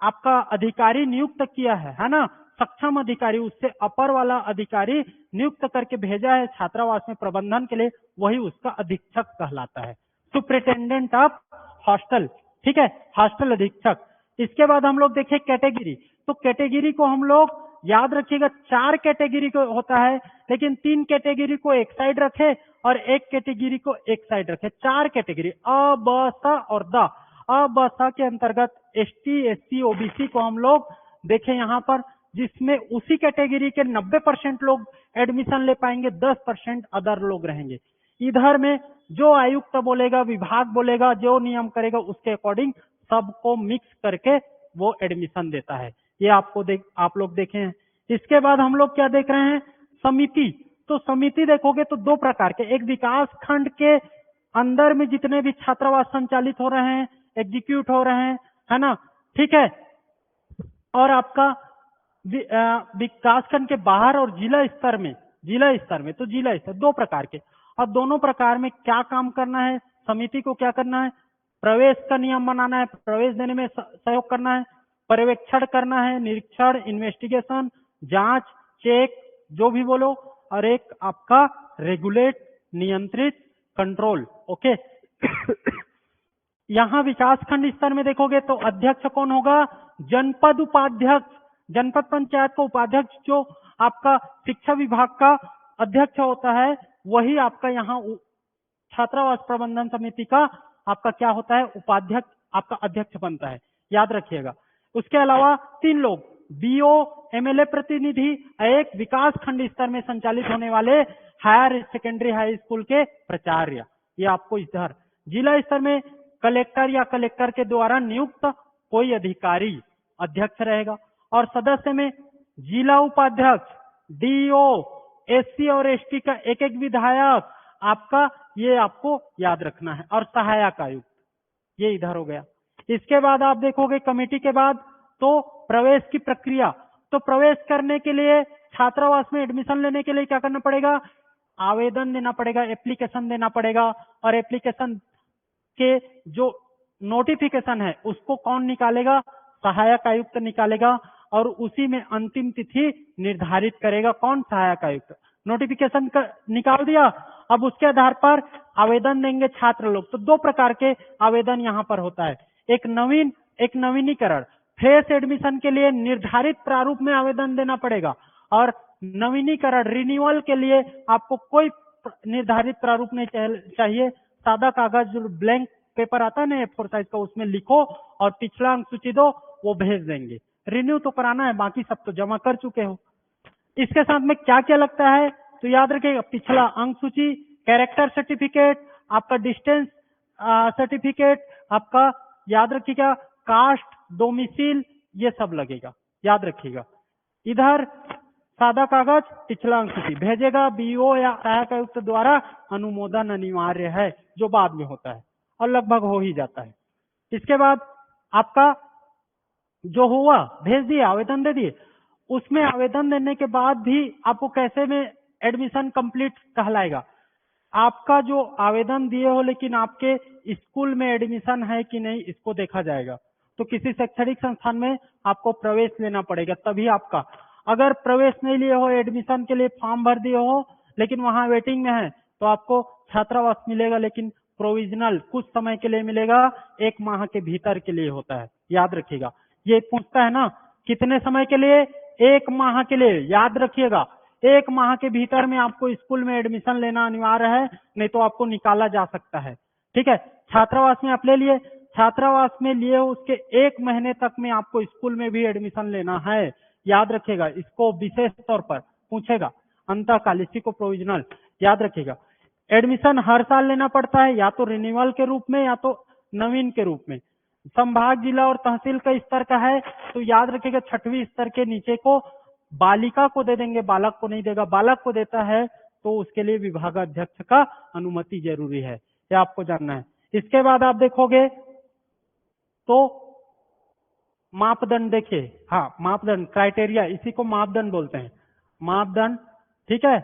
आपका अधिकारी नियुक्त किया है ना, सक्षम अधिकारी, उससे अपर वाला अधिकारी नियुक्त करके भेजा है छात्रावास में प्रबंधन के लिए, वही उसका अधीक्षक कहलाता है। सुपरिटेंडेंट ऑफ हॉस्टल, ठीक है, हॉस्टल अधीक्षक। इसके बाद हम लोग देखें कैटेगरी, तो कैटेगरी को हम लोग याद रखिएगा, 4 कैटेगरी को होता है, लेकिन 3 कैटेगरी को एक साइड रखे और 1 कैटेगरी को एक साइड रखे। 4 कैटेगरी, अ, ब, स और द। अ, ब, स के अंतर्गत एसटी, एससी, ओबीसी को हम लोग देखें यहाँ पर, जिसमें उसी कैटेगरी के 90% लोग एडमिशन ले पाएंगे, 10% अदर लोग रहेंगे। इधर में जो आयुक्त बोलेगा, विभाग बोलेगा, जो नियम करेगा, उसके अकॉर्डिंग सबको मिक्स करके वो एडमिशन देता है। ये आप लोग देखे हैं। इसके बाद हम लोग क्या देख रहे हैं, समिति। तो समिति देखोगे तो 2 प्रकार के, एक विकास खंड के अंदर में जितने भी छात्रावास संचालित हो रहे हैं, एग्जीक्यूट हो रहे हैं, है ना, ठीक है, और आपका विकास खंड के बाहर और जिला स्तर में, तो जिला स्तर 2 प्रकार के। और दोनों प्रकार में क्या काम करना है, समिति को क्या करना है, प्रवेश का नियम बनाना है, प्रवेश देने में सहयोग करना है, पर्यवेक्षण करना है, निरीक्षण, इन्वेस्टिगेशन, जांच, चेक, जो भी बोलो, और एक आपका रेगुलेट, नियंत्रित, कंट्रोल। ओके यहाँ विकास खंड स्तर में देखोगे तो अध्यक्ष कौन होगा, जनपद उपाध्यक्ष, जनपद पंचायत का उपाध्यक्ष जो आपका शिक्षा विभाग का अध्यक्ष होता है, वही आपका यहाँ छात्रावास प्रबंधन समिति का आपका क्या होता है, उपाध्यक्ष, आपका अध्यक्ष बनता है, याद रखिएगा। उसके अलावा 3 लोग, बीओ, एमएलए प्रतिनिधि, एक विकास खंड स्तर में संचालित होने वाले हायर सेकेंडरी हाई स्कूल के प्राचार्य। ये आपको इधर जिला स्तर में कलेक्टर या कलेक्टर के द्वारा नियुक्त कोई अधिकारी अध्यक्ष रहेगा, और सदस्य में जिला उपाध्यक्ष, डीओ, एससी और एसटी का एक विधायक आपका, ये आपको याद रखना है, और सहायक आयुक्त, ये इधर हो गया। इसके बाद आप देखोगे कमेटी के बाद तो प्रवेश की प्रक्रिया। तो प्रवेश करने के लिए, छात्रावास में एडमिशन लेने के लिए क्या करना पड़ेगा, आवेदन देना पड़ेगा, एप्लीकेशन देना पड़ेगा, और एप्लीकेशन के जो नोटिफिकेशन है उसको कौन निकालेगा, सहायक आयुक्त निकालेगा, और उसी में अंतिम तिथि निर्धारित करेगा कौन, सहायक आयुक्त। नोटिफिकेशन निकाल दिया, अब उसके आधार पर आवेदन देंगे छात्र लोग। तो 2 प्रकार के आवेदन यहाँ पर होता है, एक नवीन, एक नवीनीकरण। फ्रेश एडमिशन के लिए निर्धारित प्रारूप में आवेदन देना पड़ेगा, और नवीनीकरण, रिन्यूअल के लिए आपको कोई निर्धारित प्रारूप नहीं चाहिए, सादा कागज जो ब्लैंक पेपर आता है ना A4 साइज का, उसमें लिखो और पिछला अंक सूची दो, वो भेज देंगे। रिन्यू तो कराना है, बाकी सब तो जमा कर चुके हो। इसके साथ में क्या क्या लगता है तो याद रखिएगा, पिछला अंक सूची, कैरेक्टर सर्टिफिकेट, आपका डिस्टेंस सर्टिफिकेट, आपका याद रखिएगा कास्ट, डोमिसिल, ये सब लगेगा, याद रखिएगा। इधर सादा कागज, पिछला अंक सूची भेजेगा, बीओ या सहायक आयुक्त द्वारा अनुमोदन अनिवार्य है, जो बाद में होता है और लगभग हो ही जाता है। इसके बाद आपका जो हुआ, भेज दिए, आवेदन दे दिए, उसमें आवेदन देने के बाद भी आपको कैसे में एडमिशन कंप्लीट कहलाएगा, आपका जो आवेदन दिए हो लेकिन आपके स्कूल में एडमिशन है कि नहीं इसको देखा जाएगा। तो किसी शैक्षणिक संस्थान में आपको प्रवेश लेना पड़ेगा तभी आपका, अगर प्रवेश नहीं लिए हो, एडमिशन के लिए फॉर्म भर दिए हो लेकिन वहां वेटिंग में है तो आपको छात्रावास मिलेगा, लेकिन प्रोविजनल कुछ समय के लिए मिलेगा, 1 माह के भीतर के लिए होता है, याद रखिएगा। ये पूछता है ना कितने समय के लिए, 1 माह के लिए, याद रखिएगा। 1 माह के भीतर में आपको स्कूल में एडमिशन लेना अनिवार्य है, नहीं तो आपको निकाला जा सकता है। ठीक है, छात्रावास में आप ले लिए, छात्रावास में लिए उसके 1 महीने तक में आपको स्कूल में भी एडमिशन लेना है, याद रखिएगा। इसको विशेष तौर पर पूछेगा, अंतःकाल, इसी को प्रोविजनल याद रखिएगा। एडमिशन हर साल लेना पड़ता है, या तो रिन्यूअल के रूप में या तो नवीन के रूप में। संभाग, जिला और तहसील का स्तर का है तो याद रखिएगा 6वीं स्तर के नीचे को बालिका को दे देंगे, बालक को नहीं देगा। बालक को देता है तो उसके लिए विभागाध्यक्ष का अनुमति जरूरी है, यह आपको जानना है। इसके बाद आप देखोगे तो मापदंड, देखिए, हाँ मापदंड, क्राइटेरिया, इसी को मापदंड बोलते हैं, मापदंड। ठीक है,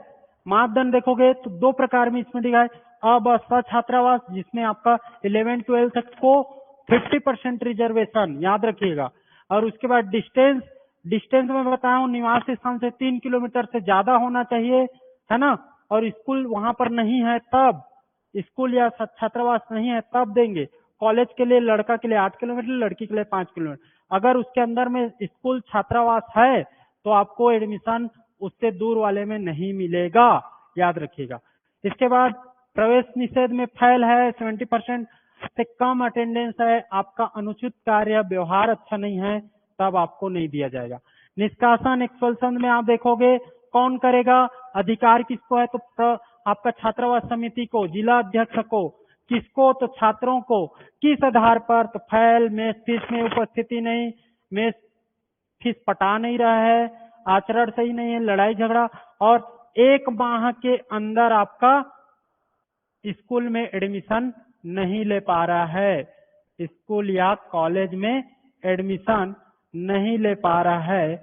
मापदंड देखोगे तो 2 प्रकार में इसमें दिखा है। अवस्था छात्रावास जिसमें आपका 11-12 तक को 50% रिजर्वेशन, याद रखिएगा। और उसके बाद डिस्टेंस, डिस्टेंस में बताया हूँ निवास स्थान से 3 किलोमीटर से ज्यादा होना चाहिए, है ना। और स्कूल वहां पर नहीं है तब, स्कूल या छात्रावास नहीं है तब देंगे। कॉलेज के लिए लड़का के लिए 8 किलोमीटर, लड़की के लिए 5 किलोमीटर। अगर उसके अंदर में स्कूल छात्रावास है तो आपको एडमिशन उससे दूर वाले में नहीं मिलेगा, याद रखिएगा। इसके बाद प्रवेश निषेध में फेल है, 70% से कम अटेंडेंस है, आपका अनुचित कार्य व्यवहार अच्छा नहीं है, तब आपको नहीं दिया जाएगा। निष्कासन, एक्सपल्सन में आप देखोगे कौन करेगा, अधिकार किसको है, तो आपका छात्रावास समिति को, जिला अध्यक्ष को, किसको, तो छात्रों को। किस आधार पर, तो फेल, मेस फीस में उपस्थिति नहीं, मेस फीस पटा नहीं रहा है, आचरण सही नहीं है, लड़ाई झगड़ा, और 1 माह के अंदर आपका स्कूल में एडमिशन नहीं ले पा रहा है, स्कूल या कॉलेज में एडमिशन नहीं ले पा रहा है,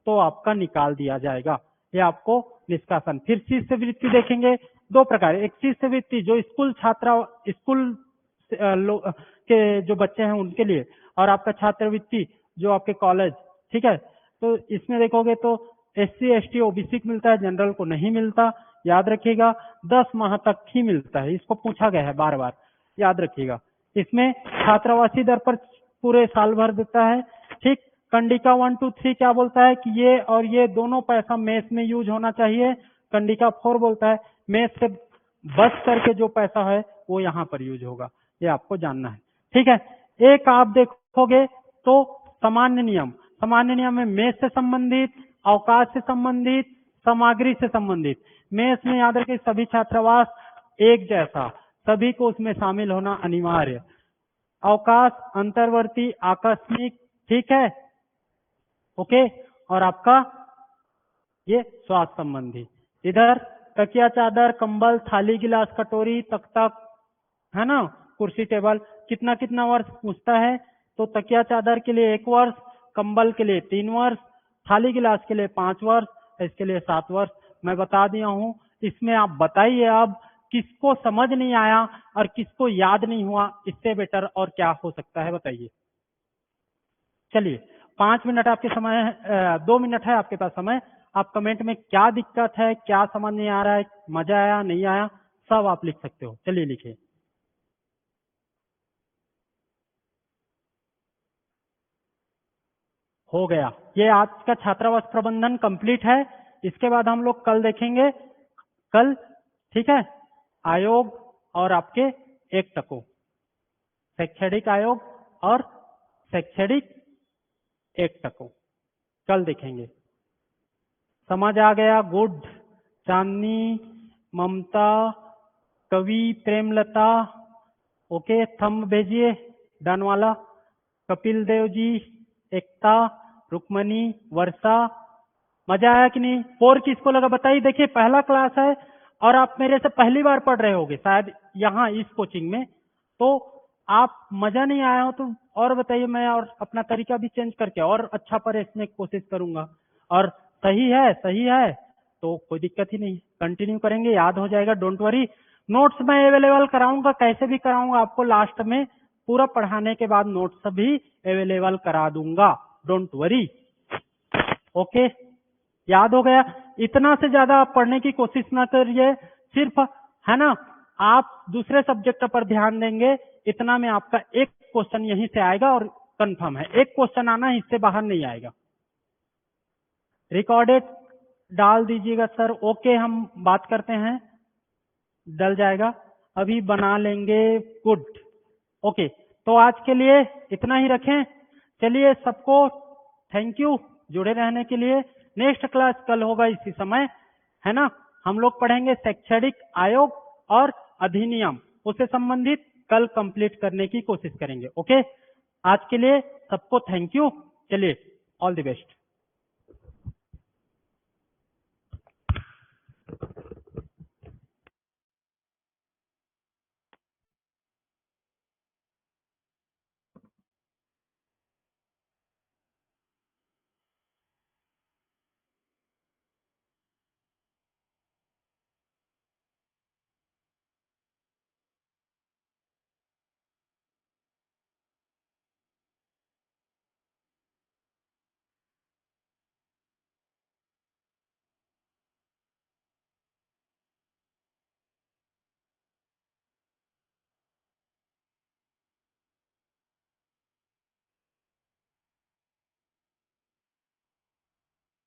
तो आपका निकाल दिया जाएगा, ये आपको निष्कासन। फिर शिष्यवृत्ति देखेंगे 2 प्रकार, एक शिष्यवृत्ति जो स्कूल स्कूल के जो बच्चे हैं उनके लिए, और आपका छात्रवृत्ति जो आपके कॉलेज। ठीक है, तो इसमें देखोगे तो SC ST OBC को मिलता है, जनरल को नहीं मिलता, याद रखिएगा। 10 माह तक ही मिलता है, इसको पूछा गया है बार बार, याद रखिएगा। इसमें छात्रावासी दर पर पूरे साल भर देता है। ठीक, कंडिका 1, 2, 3 क्या बोलता है कि ये और ये दोनों पैसा मेस में यूज होना चाहिए। कंडिका 4 बोलता है मेस से बच करके जो पैसा है वो यहाँ पर यूज होगा, ये आपको जानना है। ठीक है, एक आप देखोगे तो सामान्य नियम, सामान्य नियम में मेस से संबंधित, अवकाश से संबंधित, सामग्री से संबंधित। मेस में याद रखिए सभी छात्रावास एक जैसा, सभी को उसमें शामिल होना अनिवार्य। अवकाश, अंतर्वर्ती, आकस्मिक, ठीक है, ओके। और आपका ये स्वास्थ्य संबंधी, इधर तकिया, चादर, कंबल, थाली, गिलास, कटोरी, तख्ता, है ना, कुर्सी, टेबल, कितना कितना वर्ष पूछता है, तो तकिया चादर के लिए 1 वर्ष, कंबल के लिए 3 वर्ष, थाली गिलास के लिए 5 वर्ष, इसके लिए 7 वर्ष। मैं बता दिया हूं, इसमें आप बताइए अब किसको समझ नहीं आया और किसको याद नहीं हुआ, इससे बेटर और क्या हो सकता है बताइए। चलिए 5 मिनट आपके समय है, 2 मिनट है आपके पास समय। आप कमेंट में क्या दिक्कत है, क्या समझ नहीं आ रहा है, मजा आया नहीं आया, सब आप लिख सकते हो। चलिए लिखिए। हो गया, ये आज का छात्रावास प्रबंधन कंप्लीट है। इसके बाद हम लोग कल देखेंगे, कल, ठीक है, आयोग और आपके एक टको, शैक्षणिक आयोग और शैक्षणिक एक टको कल देखेंगे। समझ आ गया? गुड। चांदनी, ममता, कवि, प्रेमलता, ओके, थंब भेजिए डन वाला। कपिल देव जी, एकता, रुक्मणी, वर्षा, मजा आया कि नहीं? 4 किसको लगा बताइए। देखिए पहला क्लास है और आप मेरे से पहली बार पढ़ रहे होगे शायद यहाँ इस कोचिंग में, तो आप मजा नहीं आया हो तो और बताइए, मैं और अपना तरीका भी चेंज करके और अच्छा पढ़ने की कोशिश करूंगा। और सही है, सही है, तो कोई दिक्कत ही नहीं, कंटिन्यू करेंगे, याद हो जाएगा, डोंट वरी। नोट्स मैं अवेलेबल कराऊंगा, कैसे भी कराऊंगा, आपको लास्ट में पूरा पढ़ाने के बाद नोट्स भी अवेलेबल करा दूंगा, डोंट वरी। ओके, याद हो गया। इतना से ज्यादा आप पढ़ने की कोशिश ना करिए, सिर्फ है ना आप दूसरे सब्जेक्ट पर ध्यान देंगे, इतना में आपका एक क्वेश्चन यहीं से आएगा और कंफर्म है, एक क्वेश्चन आना, इससे बाहर नहीं आएगा। रिकॉर्डेड डाल दीजिएगा सर। ओके, हम बात करते हैं, डल जाएगा, अभी बना लेंगे, गुड। ओके, तो आज के लिए इतना ही रखें। चलिए, सबको थैंक यू जुड़े रहने के लिए। नेक्स्ट क्लास कल होगा इसी समय, है ना। हम लोग पढ़ेंगे शैक्षणिक आयोग और अधिनियम, उससे संबंधित कल कंप्लीट करने की कोशिश करेंगे। ओके, आज के लिए सबको थैंक यू। चलिए, ऑल द बेस्ट।